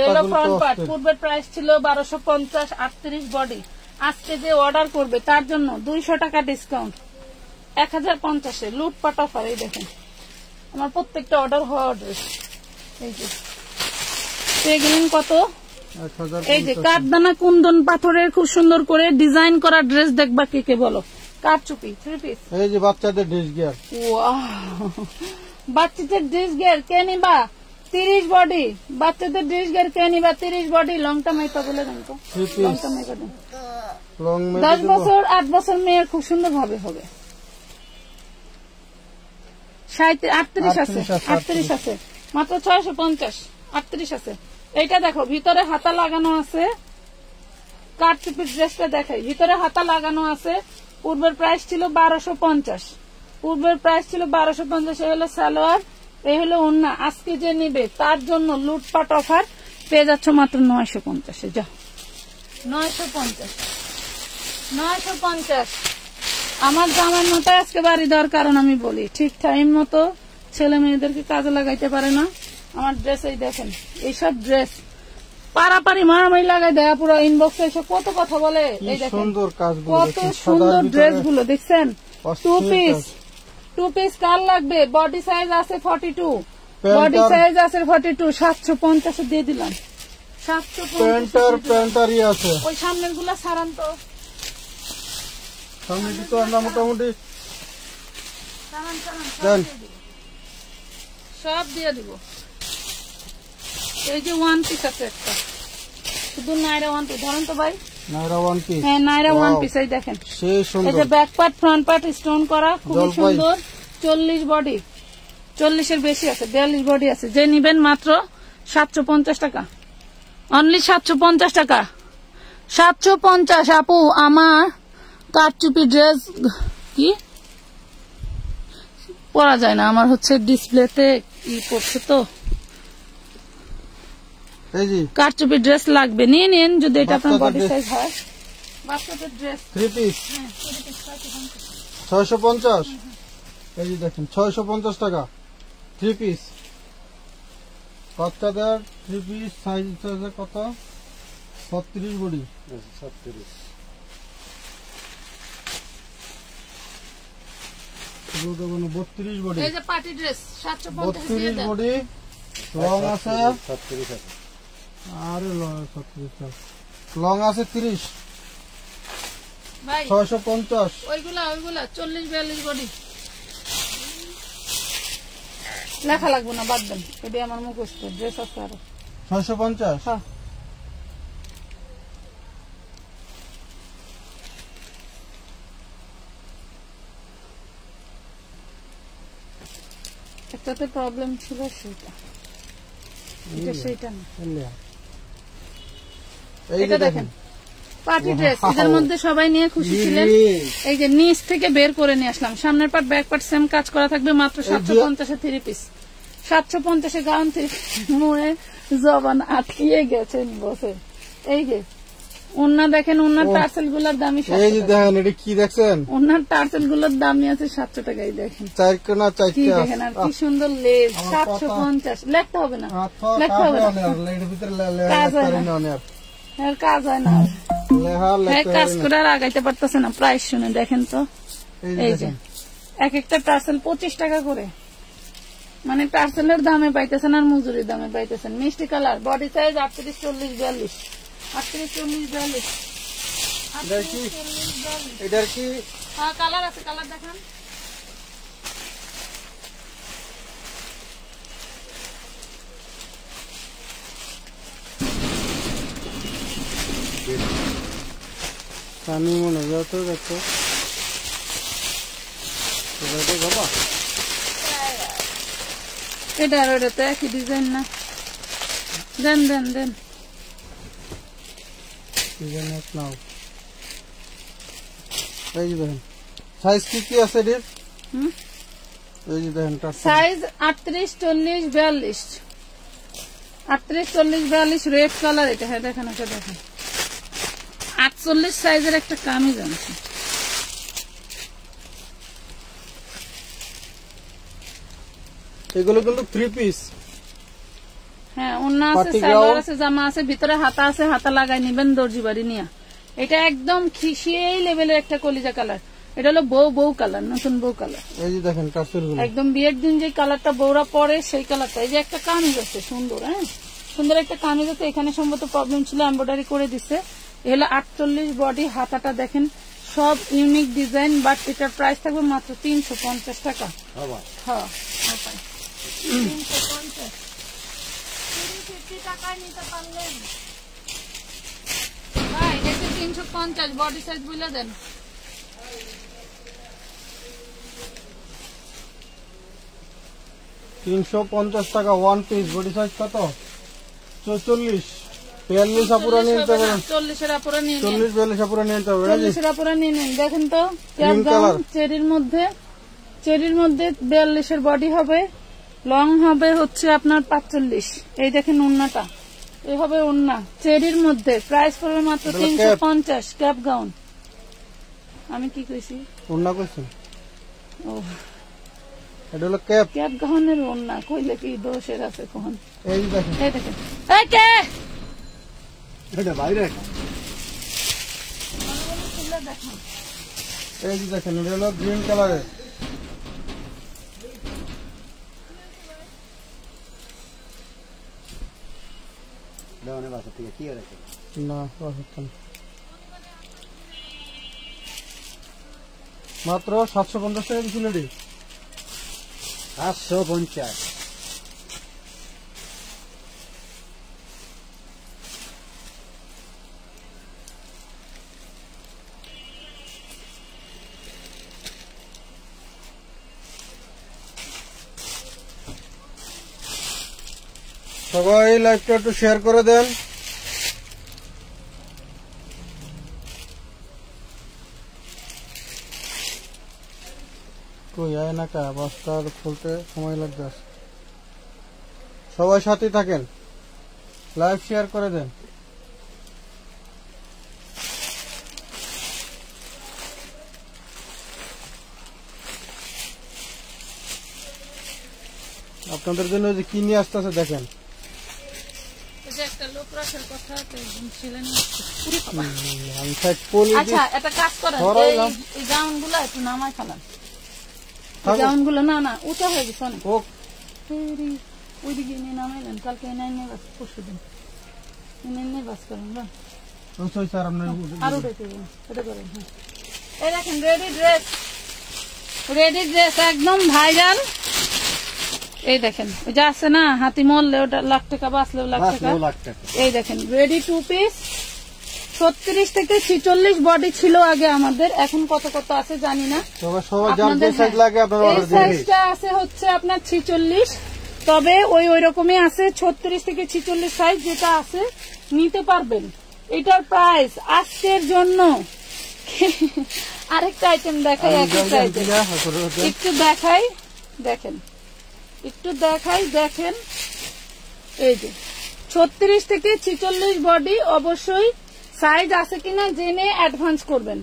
Speaker 1: এই হলো ফ্রন্ট পার্ট। পূর্বের প্রাইস ছিল 1250, 38 বডি। আজকে যে অর্ডার করবে তার জন্য 200 টাকা ডিসকাউন্ট, 1050-এ লুটপাট অফার। এই দেখেন আমার প্রত্যেকটা অর্ডার হওয়া ড্রেস। এই যে পেয়ে গেলেন কত?
Speaker 2: 1050।
Speaker 1: এই যে কাঠদানা কুন্দন পাথরের খুব সুন্দর করে ডিজাইন করা ড্রেস দেখবা কে কে বলো? কাঠচুপি 3 পিস।
Speaker 2: এই যে বাচ্চাদের ড্রেস গিয়ার,
Speaker 1: বাচ্চাদের ড্রেস গিয়ার কে নিবা? 30 বডি বাচ্চাদের ড্রেস গিয়ার কে নিবা? 30 বডি। লংটা মাইপা বলে দেন তো, লংটা মাইপা দেন। 10 বছর 8 বছর মেয়ের খুব সুন্দর ভাবে হবে। 38 আছে, 38 আছে, মাত্র 650। 38 আছে। এইটা দেখো, ভিতরে হাতা লাগানো আছে, কাঠচুপির ড্রেসটা দেখাই, ভিতরে হাতা লাগানো আছে। পূর্বের প্রাইস ছিল 1250, পূর্বের প্রাইস ছিল 1250। এই হলো সালোয়ার, এই হলো ওড়না। আজকে যে নিবে তার জন্য লুটপাট অফার পেয়ে যাচ্ছ মাত্র 950-এ। যা 950, 950। আমার জামার মতো আজকে বাড়ি দেওয়ার কারণ আমি বলি, ঠিক টাইম মতো ছেলে মেয়েদেরকে কাজে লাগাইতে পারে না। আমার ড্রেস এই দেখেন, এইসব ড্রেস পারাপারি মারামারি লাগাই দেয় পুরো ইনবক্সে এসে কত কথা বলে। এই দেখেন কত সুন্দর ড্রেস গুলো দেখছেন। 2 পিস কার লাগবে? বডি সাইজ আছে 42, বডি সাইজ আছে 42। 750 দিয়ে দিলাম, 750
Speaker 2: আছে।
Speaker 1: ওই সামনের গুলা সারান তো,
Speaker 2: তো আমরা মোটামুটি
Speaker 1: সব দিয়ে দিব। এই যে 1 পিস আছে একটা, শুধু নাইরা 1 পিস। ধরেন তো ভাই,
Speaker 2: নাইরা 1 পিস।
Speaker 1: হ্যাঁ নাইরা 1 পিস। এই দেখেন,
Speaker 2: সেই সুন্দর।
Speaker 1: এই যে back part front part stone করা, খুব সুন্দর। 40 বডি, 40-এর বেশি আছে, 42 বডি আছে। যে নিবেন মাত্র 750 টাকা, অনলি 750 টাকা, 750। আপু আমার কারচুপি ড্রেস কি পরা যায় না, আমার হচ্ছে ডিসপ্লেতে ই পড়ছে তো,
Speaker 2: এই জি
Speaker 1: কারচুপি ড্রেস লাগবে, নিয়ে নিন যদি এটা আপনার
Speaker 2: বাচ্চাদের
Speaker 1: বডি
Speaker 2: dress।
Speaker 1: সাইজ হয়। বাচ্চাদের ড্রেস
Speaker 2: 3 পিস 650। এই যে দেখেন 650 টাকা 3 পিস। বাচ্চাদের 3 পিস সাইজ হচ্ছে কত? 36 বডি।
Speaker 3: 37।
Speaker 2: এগুলো দেখুন 32 বডি।
Speaker 1: এই যে পার্টি ড্রেস 750 দিয়ে
Speaker 2: 32
Speaker 1: দেন।
Speaker 2: বডি লং আছে
Speaker 3: 37 আছে।
Speaker 2: আরে লং 36 লং আছে 30।
Speaker 1: ভাই
Speaker 2: 650।
Speaker 1: ওইগুলা 40-42 বডি লেখা লাগবে না, বাদ দেন, এটা আমার মুখস্থ ড্রেস আছে আরো।
Speaker 2: 650।
Speaker 1: হ্যাঁ একটাতে প্রবলেম ছিল সেটা, এটা সেটা না।
Speaker 2: এই
Speaker 1: এটা
Speaker 2: যে
Speaker 1: দেখেন
Speaker 2: দেখেন
Speaker 1: পার্টি ড্রেস,
Speaker 2: Wow!
Speaker 1: এদের মধ্যে সবাই নিয়ে খুশি ছিলেন। এই যে নিচ থেকে বের করে নিয়ে আসলাম, সামনের পার্ট ব্যাক পার্ট সেম কাজ করা থাকবে, মাত্র 750-এ 3 পিস, 750-এ গাউন 3 মুয়ে জবান আটকিয়ে গেছেন বসে। এই যে ওন্না দেখেন, ওন্নার টার্সেল গুলোর দামই
Speaker 2: এই যে দেখেন এটা কি দেখছেন?
Speaker 1: ওন্নার টার্সেল গুলোর দামই আছে 700 টাকাই। দেখেন
Speaker 2: 4 কোনা
Speaker 1: কি
Speaker 2: 4টা।
Speaker 1: দেখেন, আর কি সুন্দর লেস,
Speaker 2: আমার
Speaker 1: 750 লেখতে হবে না,
Speaker 2: আচ্ছা
Speaker 1: লেখতে হবে না,
Speaker 2: লাইটের ভিতরে
Speaker 1: কাজ হয় না।
Speaker 2: অনেক
Speaker 1: এর কাজ হয় না,
Speaker 2: লেখা
Speaker 1: হ্যাঁ
Speaker 2: লেখা
Speaker 1: কাজ করে আর আগাইতে পারতেছে না। প্রাইস শুনে দেখেন তো, এই যে
Speaker 2: দেখেন
Speaker 1: এক একটা টার্সেল 25 টাকা করে, মানে টার্সেলের দামে পাইতেছেন আর মজুরির দামে পাইতেছেন। মিষ্টি কালার, বডি সাইজ 38, 40, 42, 38, 40, 42,
Speaker 2: এটার কি
Speaker 1: 38, 40, 42।
Speaker 2: এটার কি
Speaker 1: হ্যাঁ কালার আছে, কালার দেখান।
Speaker 2: সানি মনে যত দেখো এটা বাবা
Speaker 1: এটা আর ওটা তো একই ডিজাইন না, দেন দেন দেন।
Speaker 2: ডিজাইন এক নাও। এই যে দেখেন সাইজ কি কি আছে এর?
Speaker 1: হুম,
Speaker 2: এই যে দেখেন টার্সেল
Speaker 1: সাইজ 38, 40, 42, 38, 40, 42 রেড কালার। এটা হ্যাঁ দেখেন, এটা দেখেন 48 সাইজের একটা কামিজ আছে।
Speaker 2: এগুলো কিন্তু 3 পিস।
Speaker 1: হ্যাঁ ওন্না আছে,
Speaker 2: পাটি
Speaker 1: সালোয়ার
Speaker 2: গাউন।
Speaker 1: আছে, জামা আছে, ভিতরে হাতা আছে, হাতা লাগাই নিবেন দর্জি বাড়ি নিয়ে। এটা একদম সেই লেভেলের একটা কলিজা কালার। এটা হলো বউ কালার, নতুন বউ কালার,
Speaker 2: এই যে দেখেন টার্সেল গুলো
Speaker 1: একদম বিয়ের দিন যে কালারটা বউরা পরে সেই কালারটা। এই যে একটা কামিজ আছে সুন্দর, হ্যাঁ সুন্দর একটা কামিজ আছে, এখানে সম্ভবত প্রবলেম ছিল, এমব্রয়ডারি করে দিছে। এ হলো 48 বডি, হাতাটা দেখেন সব ইউনিক ডিজাইন, বাট এটার প্রাইস থাকবে মাত্র 350 টাকা।
Speaker 3: বাবা
Speaker 1: হ্যাঁ 350 350 টাকায় নিতে পারলেন ভাই, এটা 350 বডি সাইজ বুঝলে দেন।
Speaker 2: 350 টাকা ওয়ান পিস। বডি সাইজ কত? 44, 42 আপুরা নিয়ে নিতে পারেন।
Speaker 1: 40-এর আপুরা নিয়ে নিন,
Speaker 2: 40, 42 আপুরা নিয়ে নিতে পারবেন।
Speaker 1: 40-এর আপুরা নিয়ে নিন। দেখেন তো
Speaker 2: Green color।
Speaker 1: চেরির মধ্যে 42-এর বডি হবে, লং হবে হচ্ছে আপনার 45। এই দেখেন ওন্নাটা, এই হবে ওন্না চেরির মধ্যে, প্রাইস পড়বে মাত্র
Speaker 2: এটা
Speaker 1: 350। ক্যাপ গাউন, আমি কি কইছি?
Speaker 2: ওন্না কইছেন?
Speaker 1: ও
Speaker 2: এটা হলো ক্যাপ।
Speaker 1: ক্যাপ গাউনের ওন্না কইলে কি দোষের আছে কখন?
Speaker 2: এই যে দেখেন
Speaker 1: এই দেখেন, এই কে
Speaker 3: এটা বাইরে
Speaker 2: এই যে দেখেন এটা হলো গ্রিন কালারের।
Speaker 3: দেওয়ানে বাসা থেকে কি আর আছে?
Speaker 2: না পারছেন মাত্র 750 টাকা দিছিল রে।
Speaker 3: 750।
Speaker 2: সবাই লাইভটা একটু শেয়ার করে দেন। কই আয় না কা বস্তা খুলতে সময় লাগবে। সবাই সাথে থাকেন, লাইভ শেয়ার করে দেন। আপনাদের জন্য যে কি নিয়ে আসতেছে দেখেন।
Speaker 1: একটা লোক রাখার কথা
Speaker 2: আমি সাইড পলি
Speaker 1: আচ্ছা একটা কাজ করেন, এই গাউন গুলো একটু নামায় ফেলান। গাউন গুলো না না উঁচা হয়ে গেছে অনেক, ওইদিকে নিয়ে নামাইলেন। কালকে এনে বাস, পরশু দিন এনে বাস করেন না, আর উঠাইতে এটা করেন। হ্যাঁ এই দেখেন রেডি ড্রেস একদম ভাইরাল। এই দেখেন ওই যে আছে না হাতি মরলে ওটা লাখ টাকা, বাঁচলেও লাখ টাকা। এই দেখেন রেডি 2 পিস 36 থেকে 46 বডি ছিল আগে আমাদের, এখন কত কত আছে জানি না। এই সাইজটা আছে হচ্ছে আপনার 46, তবে ওই রকমই আছে 36 থেকে 46 সাইজ যেটা আছে নিতে পারবেন। এটার প্রাইস আজকের জন্য আরেকটা আইটেম দেখাই, একটু দেখাই দেখেন, একটু দেখাই দেখেন। এই যে 36 থেকে 46 বডি, অবশ্যই সাইজ আছে কিনা জেনে অ্যাডভান্স করবেন।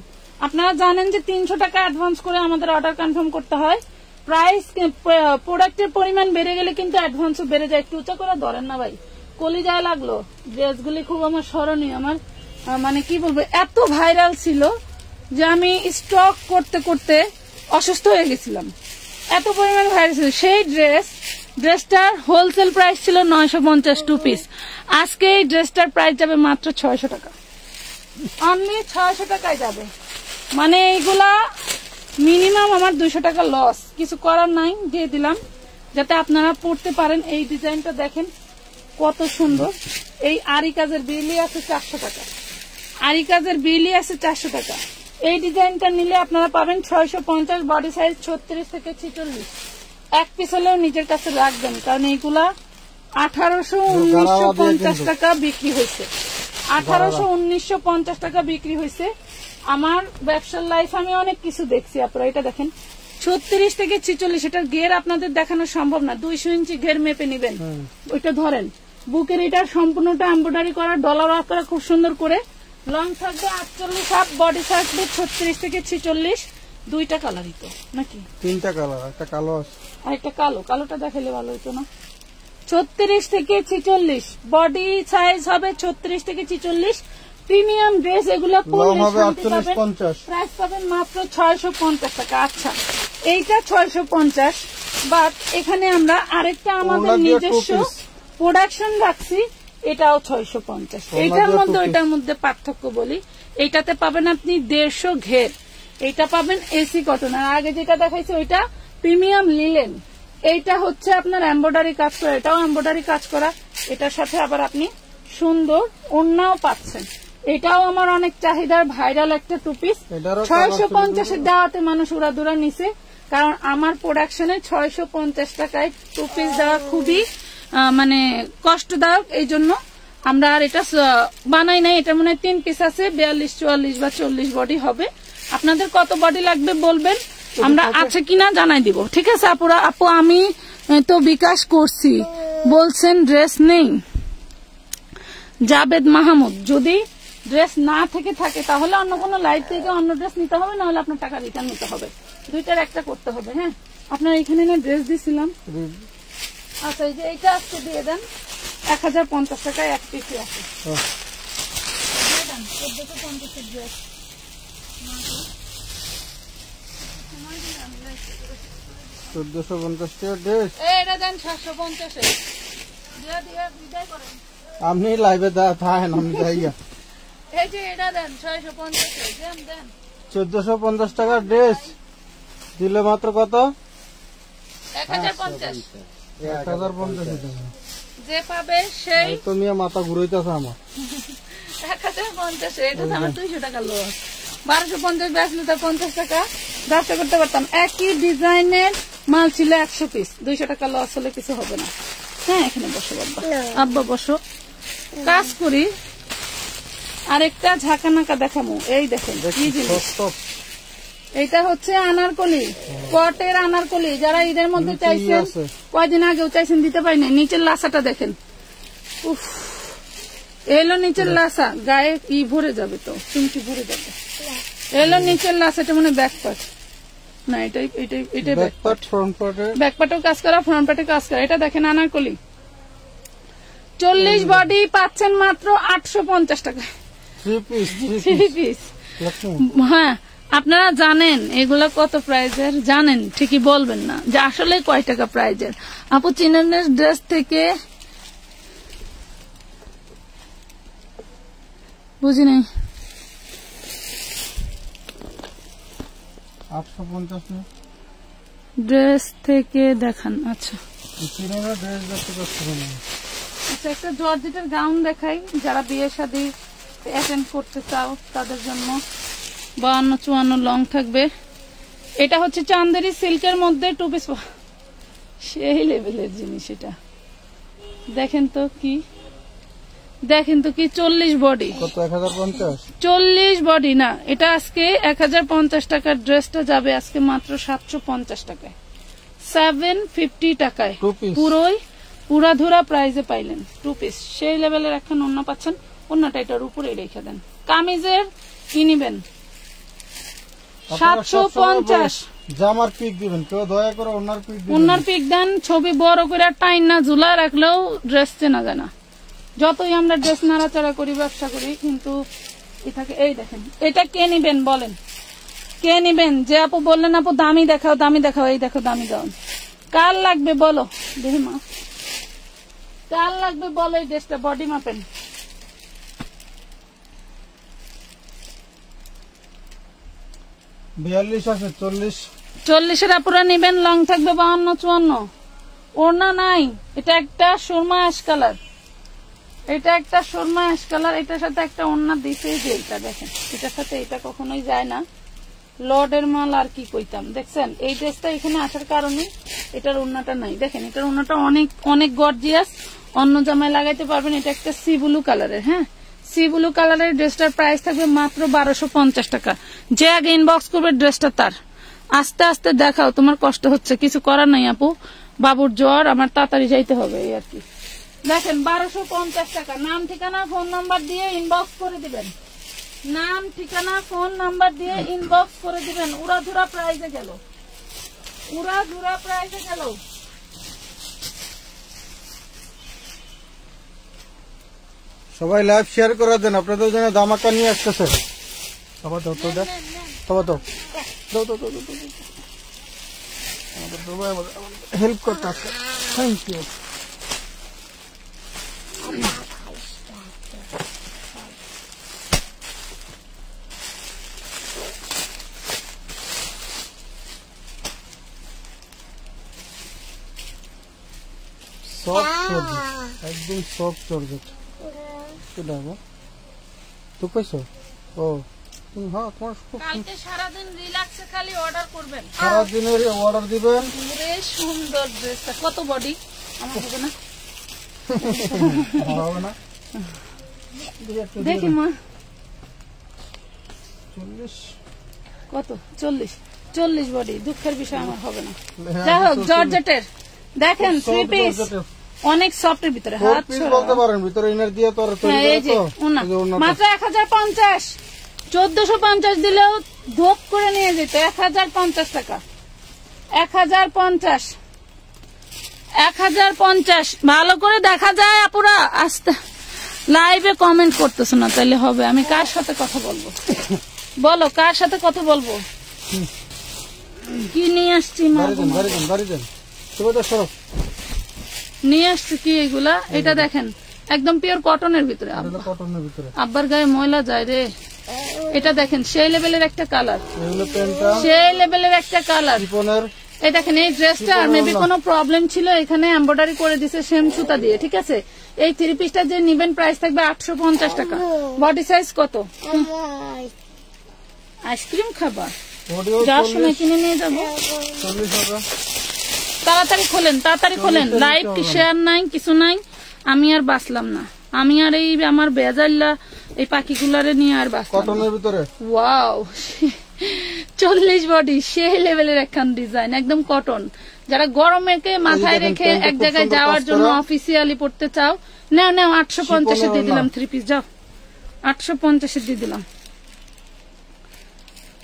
Speaker 1: আপনারা জানেন যে 300 টাকা অ্যাডভান্স করে আমাদের অর্ডার কনফার্ম করতে হয়। প্রাইস প্রোডাক্টের পরিমাণ বেড়ে গেলে কিন্তু অ্যাডভান্সও বেড়ে যায়। একটু উঁচা করে ধরেন না ভাই, কলিজায় লাগলো। ড্রেসগুলি খুব আমার স্মরণীয়, আমার মানে কি বলবো এত ভাইরাল ছিল যে আমি স্টক করতে করতে অসুস্থ হয়ে গেছিলাম, এত পরিমাণ ভাইরাল ছিল। সেই ড্রেসটার হোলসেল প্রাইস ছিল 950 2 পিস। আজকে এই ড্রেসটার প্রাইস যাবে মাত্র 600 টাকা, অনলি 600 টাকায় যাবে। মানে এইগুলা মিনিমাম আমার 200 টাকা লস, কিছু করার নাই, দিয়ে দিলাম যাতে আপনারা পড়তে পারেন। এই ডিজাইনটা দেখেন কত সুন্দর। এই আরি কাজের বিলি আছে 400 টাকা, আরি কাজের বিলি আছে 400 টাকা। এই ডিজাইনটা নিলে আপনারা পাবেন 650, বডি সাইজ 36 থেকে 46। এক পিস হলেও নিজের কাছে রাখবেন, কারণ এইগুলা 1800-1950 টাকা বিক্রি হয়েছে, 1800-1950 টাকা বিক্রি হয়েছে। আমার ব্যবসার লাইফ আমি অনেক কিছু দেখছি। আপনারা এটা দেখেন 36 থেকে 46, এটার ঘের আপনাদের দেখানো সম্ভব না, 200 ইঞ্চি ঘের মেপে নিবেন। ওইটা ধরেন বুকের, এটা সম্পূর্ণটা এমব্রয়ডারি করা, ডলার ওয়ার্ক করা খুব সুন্দর করে। লং থাকবে 48 হাফ, বডি থাকবে 36 থেকে 46। 2টা কালারই তো নাকি?
Speaker 2: 3টা কালার, একটা কালো আছে
Speaker 1: আর একটা কালো। কালোটা দেখাইলে ভালো হইতো না। 36 থেকে 46 বডি সাইজ হবে, 36 থেকে 46। প্রিমিয়াম ড্রেস এগুলো প্রাইস পাবেন মাত্র 650 টাকা। আচ্ছা এইটা 650, বাট এখানে আমরা আরেকটা আমাদের নিজস্ব প্রোডাকশন রাখছি, এটাও 650। এটার মধ্যে ওইটার মধ্যে পার্থক্য বলি, এইটাতে পাবেন আপনি 150 ঘের, এইটা পাবেন এসি কটন। আর আগে যেটা দেখাইছে ওইটা প্রিমিয়াম লিলেন, এইটা হচ্ছে আপনার এমব্রয়ডারি কাজ করা, এটাও এমব্রয়ডারি কাজ করা। এটার সাথে আবার আপনি সুন্দর ওড়নাও পাচ্ছেন। এটাও আমার অনেক চাহিদার ভাইরাল একটা 2 পিস। 650-এর দেওয়াতে মানুষ উড়াদুরা নিছে, কারণ আমার প্রোডাকশনে 650 টাকায় 2 পিস দেওয়া খুবই মানে কষ্টদায়ক। এই জন্য আমরা আর এটা বানাই নাই। এটা মনে হয় 3 পিস আছে, 42, 44 বা 40 বডি হবে। আপনাদের কত বডি লাগবে বলবেন, আমরা আছে কিনা জানাই দিব। ঠিক আছে আপুরা? আপু আমি তো বিকাশ করছি, বলছেন ড্রেস নেই। জাবেদ মাহমুদ, যদি ড্রেস না থেকে থাকে তাহলে অন্য কোনো লাইভ থেকে অন্য ড্রেস নিতে হবে, না হলে আপনার টাকা রিটার্ন নিতে হবে। 2টার একটা করতে হবে। হ্যাঁ আপনার এখানে না ড্রেস দিছিলাম। আচ্ছা এই যে এইটা আজকে দিয়ে দেন, 1050 টাকায় 1 পিসই আছে। 1450 ড্রেস এটা দেন 750।
Speaker 2: আপনি লাইভে থাকেন, আমি যাইয়া।
Speaker 1: এই যে এটা দেন 650 দেন।
Speaker 2: 1450 টাকার ড্রেস দিলে মাত্র কত?
Speaker 1: 1050।
Speaker 2: 1050
Speaker 1: যে পাবে সেই।
Speaker 2: তুমি মাথা ঘুরাইতেছ আমার।
Speaker 1: 1050, এটা তো আমার 200 টাকা লস। 1250 বেচলে তো 50 টাকা ব্যবসা করতে পারতাম। একই ডিজাইনের মাল ছিল 100 পিস, 200 টাকা লস হলে কিছু হবে না। হ্যাঁ এখানে বসো বাবা, আব্বা বসো, কাজ করি। আরেকটা ঝাঁকানাকা দেখামু, এই দেখেন কি জিনিস। এটা হচ্ছে আনারকলি, কটের আনারকলি। যারা ঈদের মধ্যে চাইছেন, কয়দিন আগেও চাইছেন, দিতে পারি না। নিচের লাসাটা দেখেন, উফ, এলো নিচের লাসা, গায়ে ই ভরে যাবে, তো চুমকি ভরে যাবে। এলো নিচের লাসাটা মানে ব্যাকপার্ট না, এটাই এটাই এটাই ব্যাকপার্ট। ব্যাকপার্টেও কাজ করা, ফ্রন্ট পার্টে কাজ করা। এটা দেখেন আনারকলি, 40 বডি পাচ্ছেন মাত্র 850 টাকা। 3 পিস। হ্যাঁ আপনারা জানেন এগুলা কত প্রাইজের, জানেন ঠিকই বলবেন না যে আসলে কয় টাকা প্রাইজের। আপু চিনানের ড্রেস থেকে বুঝি নাই,
Speaker 2: 850
Speaker 1: ড্রেস থেকে দেখান। আচ্ছা আচ্ছা, একটা জর্জেটের গাউন দেখাই, যারা বিয়ে শাদী অ্যাটেন্ড করতে চাও তাদের জন্য। 52-54 লং থাকবে। এটা হচ্ছে চান্দেরি সিল্কের মধ্যে 2 পিস, সেই লেভেলের জিনিস। এটা দেখেন তো কি, দেখেন তো কি, 40 বডি। 40 বডি না, এটা আজকে 1050 টাকার ড্রেসটা যাবে আজকে মাত্র 750 টাকায়, 750 টাকায়। পুরাধুরা প্রাইজে পাইলেন 2 পিস। সেই লেভেলের এখন অন্য পাচ্ছেন। অন্যটা এটার উপরে রেখে দেন। কামিজের কি নিবেন? 750।
Speaker 2: জামার পিক দিবেন, কেউ দয়া করে ওনার পিক দিবেন।
Speaker 1: ওনার পিক দেন, ছবি বড় করে টাইন না ঝুলা রাখলেও ড্রেস চেনা যায় না। যতই আমরা ড্রেস নাড়াচাড়া করি, ব্যবসা করি, কিন্তু এটাকে এই দেখেন। এটা কে নিবেন বলেন, কে নিবেন? যে আপু বললেন আপু দামি দেখাও, দামি দেখাও, এই দেখো দামি গাউন। কার লাগবে বলো, দেখি মা, কার লাগবে বলো এই ড্রেসটা, বডি মাপেন।
Speaker 2: 42 আছে,
Speaker 1: 40-এর আপুরা নিবেন। লং থাকবে 52-54। ওড়না নাই। এটা একটা সুরমা অ্যাশ কালার, এটা একটা সুরমা অ্যাশ কালার। এটার সাথে একটা ওড়না দিছে, যে এটা দেখেন, এটার সাথে এটা কখনোই যায় না। লর্ডের মাল আর কি কইতাম। দেখছেন এই ড্রেসটা এখানে আসার কারণে এটার ওড়নাটা নাই। দেখেন এটার ওড়নাটা অনেক অনেক গর্জিয়াস, অন্য জামায় লাগাইতে পারবেন। এটা একটা সি ব্লু কালারের, হ্যাঁ সি ব্লু কালারের ড্রেসটার প্রাইস থাকবে মাত্র 1250 টাকা। যে আগে ইনবক্স করবে ড্রেসটা তার। আস্তে আস্তে দেখাও, তোমার কষ্ট হচ্ছে, কিছু করার নাই আপু, বাবুর জ্বর, আমার তাড়াতাড়ি যাইতে হবে এই আর কি। দেখেন 1250 টাকা। নাম ঠিকানা ফোন নাম্বার দিয়ে ইনবক্স করে দিবেন, নাম ঠিকানা ফোন নাম্বার দিয়ে ইনবক্স করে দিবেন। উড়াধুরা প্রাইজে গেল, উড়াধুরা প্রাইজে গেল।
Speaker 2: সবাই লাইভ শেয়ার করে দেন, আপনাদের জন্য ধামাকা নিয়ে আসতেছে। সবাই দাও তো, দেখ সবাই দাও, দাও দাও দাও, আমাদের সবাই হেল্প করতে আসছে। Thank you. সফট জর্জেট, একদম সফট জর্জেট। তো কইছো ও হ্যাঁ, তোমার
Speaker 1: কালকে সারাদিন রিল্যাক্সে খালি অর্ডার করবেন,
Speaker 2: সারাদিনের অর্ডার দিবেন।
Speaker 1: বেশ সুন্দর ড্রেসটা। কত বডি আমার হবে না,
Speaker 2: হবে না,
Speaker 1: দেখি মা
Speaker 2: 40
Speaker 1: কত, 40 বডি। দুঃখের বিষয় আমার হবে না। যাই হোক জর্জেটের দেখেন 3 পিস, অনেক সফটের ভিতরে। হাত
Speaker 2: বলতে পারেন ভিতরে ইনার দিয়ে তো
Speaker 1: মাত্র 1050। 1450 দিলেও ধোপ করে নিয়ে যেত। 1050 টাকা, 1050, 1050। ভালো করে দেখা যায় আপুরা। আস্তে লাইভে কমেন্ট করতেছে না, তাইলে হবে। আমি কার সাথে কথা বলবো বলো, কার সাথে কথা বলবো? কি নিয়ে আসছি মা, নিয়ে আসছি কি এগুলা? এটা দেখেন একদম পিওর কটনের ভিতরে। আব্বার গায়ে ময়লা যায় রে। এটা দেখেন সেই লেভেলের একটা কালার, সেই লেভেলের একটা কালার। এই দেখেন এই ড্রেসটা মেবি কোনো প্রবলেম ছিল, এখানে এমব্রয়ডারি করে দিছে সেম সুতা দিয়ে, ঠিক আছে। এই 3 পিসটা যে নিবেন প্রাইস থাকবে 850 টাকা। বডি সাইজ কত? আইসক্রিম খাবার, যার সময় কিনে নিয়ে যাবো। তাড়াতাড়ি খোলেন, তাড়াতাড়ি খোলেন। লাইভ কি শেয়ার নাই, কিছু নাই। আমি আর বাঁচলাম না, আমি আর এই আমার বেজাল্লা এই পাখিগুলারে নিয়ে আর বাঁচলাম না।
Speaker 2: কটনের ভিতরে
Speaker 1: ওয়াও 40 বডি, সেই লেভেলের একখান ডিজাইন, একদম কটন। যারা গরমেকে মাথায় রেখে এক জায়গায় যাওয়ার জন্য অফিসিয়ালি পড়তে চাও, নাও নাও 850 দিয়ে দিলাম 3 পিস, যাও 850 দিয়ে দিলাম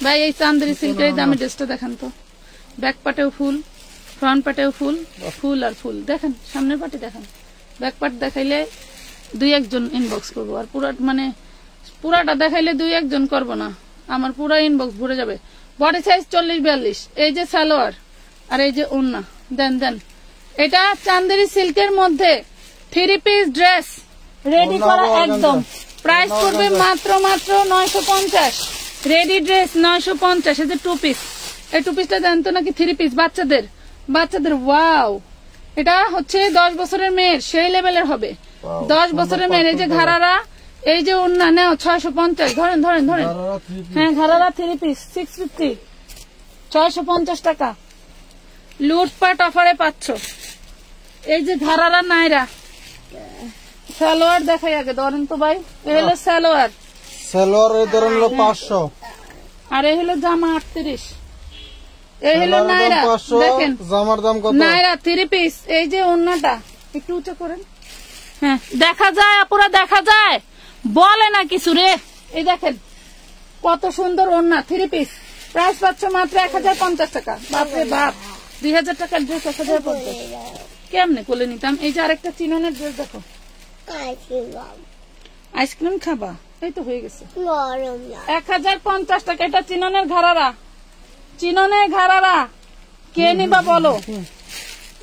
Speaker 1: ভাই। এই চান্দেরি সিল্কের দামে ড্রেসটা দেখান তো। ব্যাক পাটেও ফুল, ফ্রন্ট পাটেও ফুল, ফুল আর ফুল। দেখেন সামনের পাটে দেখান, ব্যাক পাট দেখাইলে 2-1 ইনবক্স করবো, আর পুরাটা দেখাইলে 2-1 করবো না, আমার পুরা ইনবক্স ভরে যাবে। Body size 40-42। এই যে সালোয়ার আর এই যে ওড়না, দেন দেন। এটা চান্দেরি সিল্কের মধ্যে 3 পিস ড্রেস রেডি করা একদম। প্রাইস করবে মাত্র 950। Ready dress 950। এই যে 2 পিস, এই 2 পিসটা দেন তো নাকি 3 পিস বাচ্চাদের। ওয়াও, এটা হচ্ছে 10 বছরের মেয়ের, সেই লেভেলের হবে। 10 বছরের মেয়ের। এই যে ঘাড়ারা, এই যে ওড়না, নেও 650। ধরেন ধরেন ধরেন, হ্যাঁ ঘাড়ারা 3 পিস 650, 650 টাকা। লুটপাট অফারে পাচ্ছ। এই যে ঘাড়ারা নাইরা। সালোয়ার দেখাই আগে, ধরেন তো ভাই। এই হলো সালোয়ার,
Speaker 2: সালোয়ার ধরেন হলো 500,
Speaker 1: আর এই হলো জামা 38। এই হলো নাইরা, দেখেন
Speaker 2: জামার দাম কত?
Speaker 1: নাইরা 3 পিস। এই যে ওড়নাটা একটু উঁচু করেন, হ্যাঁ দেখা যায় আপুরা, দেখা যায়, বলে না কিছু রে। এই দেখেন কত সুন্দর ওড়না, 3 পিস। প্রাইস পাচ্ছ মাত্র 1050 টাকা। বাপরে বাপ, 2000 টাকার ড্রেস 1050। কেমনে কোলে নিতাম। এই যে আরেকটা চিননের ড্রেস দেখো, আইসক্রিম খাবা, এই তো হয়ে গেছে 1050 টাকা। এটা চিননের ঘাড়ারা, চিননের ঘাড়ারা কে নিবা বলো।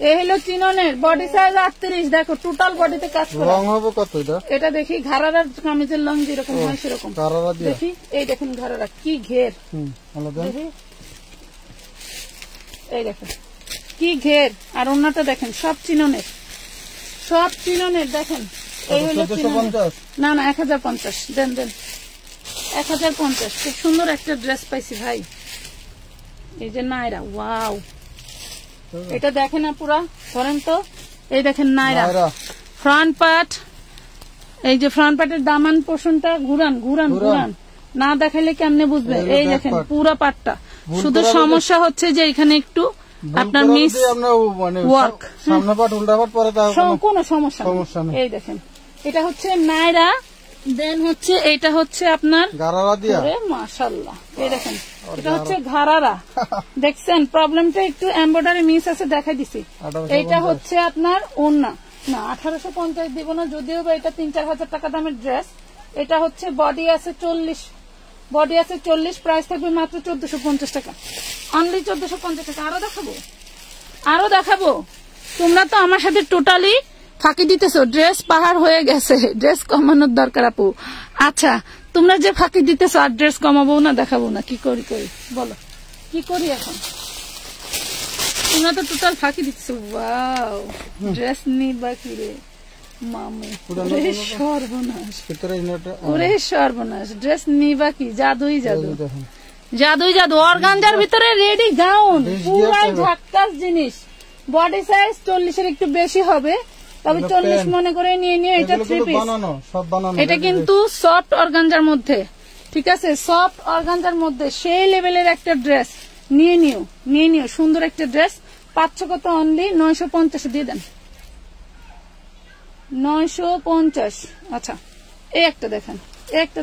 Speaker 1: এই হলো চিননের, বডি সাইজ 38। দেখো টোটাল বডিতে কাজ করা।
Speaker 2: রং হবে কত এটা?
Speaker 1: এটা দেখি ঘাড়ারার কামিজের লং যেরকম হয় সেরকম দেখি। এই দেখুন ঘাড়ারা কি ঘের, দেখি এই দেখেন কি ঘের। আর ওড়নাটা দেখেন সব চিননের, সব চিননের। দেখেন এই হলো না না 1050। দেন দেন 1050। খুব সুন্দর একটা ড্রেস পাইছি ভাই। এই যে নাইরা, ওয়াও, এটা দেখেন না পুরা, ধরেন তো। এই দেখেন নাইরা ফ্রন্ট পার্ট। এই যে ফ্রন্ট পার্টের দামান পোর্শনটা ঘুরান ঘুরান ঘুরান, না দেখাইলে কেমনে বুঝবে। এই দেখেন পুরা পার্টটা। শুধু সমস্যা হচ্ছে যে এখানে একটু আপনার মিস ওয়ার্ক,
Speaker 2: সামনে পার্ট উল্টা পার্ট পরে
Speaker 1: কোনো সমস্যা নেই। এই দেখেন এটা হচ্ছে নাইরা, দেন হচ্ছে এইটা হচ্ছে আপনার
Speaker 2: ঘাড়ারা দিয়া।
Speaker 1: মাশাআল্লাহ, এই দেখেন এটা হচ্ছে ঘাড়ারা। দেখছেন প্রবলেমটা একটু এমব্রয়ডারি মিস আছে, দেখাই দিছি। এইটা হচ্ছে আপনার ওড়না। না 1850 দিব না, যদিও বা এটা 3-4 হাজার টাকা দামের ড্রেস। এটা হচ্ছে বডি আছে 40, বডি আছে 40। প্রাইস থাকবে মাত্র 1450 টাকা, অনলি 1450 টাকা। আরো দেখাবো। তোমরা তো আমার সাথে টোটালি ফাঁকি দিতেছো, ড্রেস পাহাড় হয়ে গেছে, ড্রেস কমানোর দরকার আপু। আচ্ছা তোমরা যে ফাঁকি দিতেছো, আর ড্রেস কমাবো না, দেখাবো না, কি করি বলো, কি করি এখন? তোমরা তো টোটাল ফাঁকি দিতেছো। ওয়াও, ড্রেস নিবা কি রে মামু, ওরে সর্বনাশ, ওরে সর্বনাশ। ড্রেস নিবা কি? জাদুই জাদু, জাদুই জাদু। অর্গানজার ভিতরে রেডি গাউন, পুরাই ঝাক্কাস জিনিস। বডি সাইজ 40-এর একটু বেশি হবে, তবে 40 মনে করে নিয়ে নিও। এটা 3 পিস, এটা কিন্তু সফট অর্গানজার মধ্যে, ঠিক আছে, সফট অর্গানজার মধ্যে সেই লেভেলের একটা ড্রেস। নিয়ে নিও সুন্দর একটা ড্রেস। পাচ্ছ কত? অনলি 950 দিয়ে দেন, 950। আচ্ছা এই একটা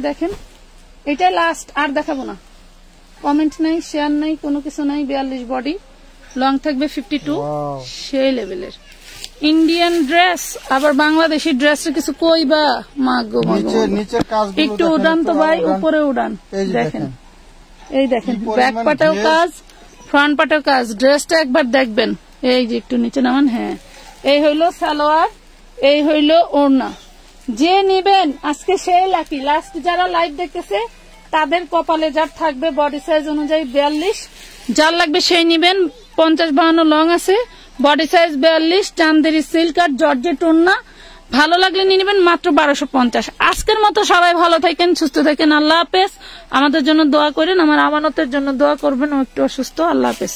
Speaker 1: দেখেন, এটা লাস্ট, আর দেখাবো না। কমেন্ট নাই, শেয়ার নাই, কোনো কিছু নাই। 42 বডি, লং থাকবে 52, সেই লেভেলের ইন্ডিয়ান ড্রেস। আবার বাংলাদেশি ড্রেসের কিছু কইবা মাগো মাগো। একটু উড়ান তো ভাই, উপরে উড়ান। দেখেন এই দেখেন, ব্যাক পাটেও কাজ, ফ্রন্ট পাটেও কাজ। ড্রেসটা একবার দেখবেন। এই যে একটু নিচে নামান, হ্যাঁ। এই হইলো সালোয়ার, এই হইলো ওড়না। যে নিবেন আজকে সেই লাকি। লাস্ট যারা লাইভ দেখতেছে তাদের কপালে যার থাকবে বডি সাইজ অনুযায়ী 42, যার লাগবে সেই নিবেন। 50-52 লং আছে, বডি সাইজ 42, চান্দেরি সিল্ক আর জর্জেট ওড়না। ভালো লাগলে নিয়ে নেবেন মাত্র 1250। আজকের মতো সবাই ভালো থাকেন, সুস্থ থাকেন। আল্লাহ হাফেজ। আমাদের জন্য দোয়া করেন, আমার আমানতের জন্য দোয়া করবেন। ও একটু অসুস্থ। আল্লাহ হাফেজ।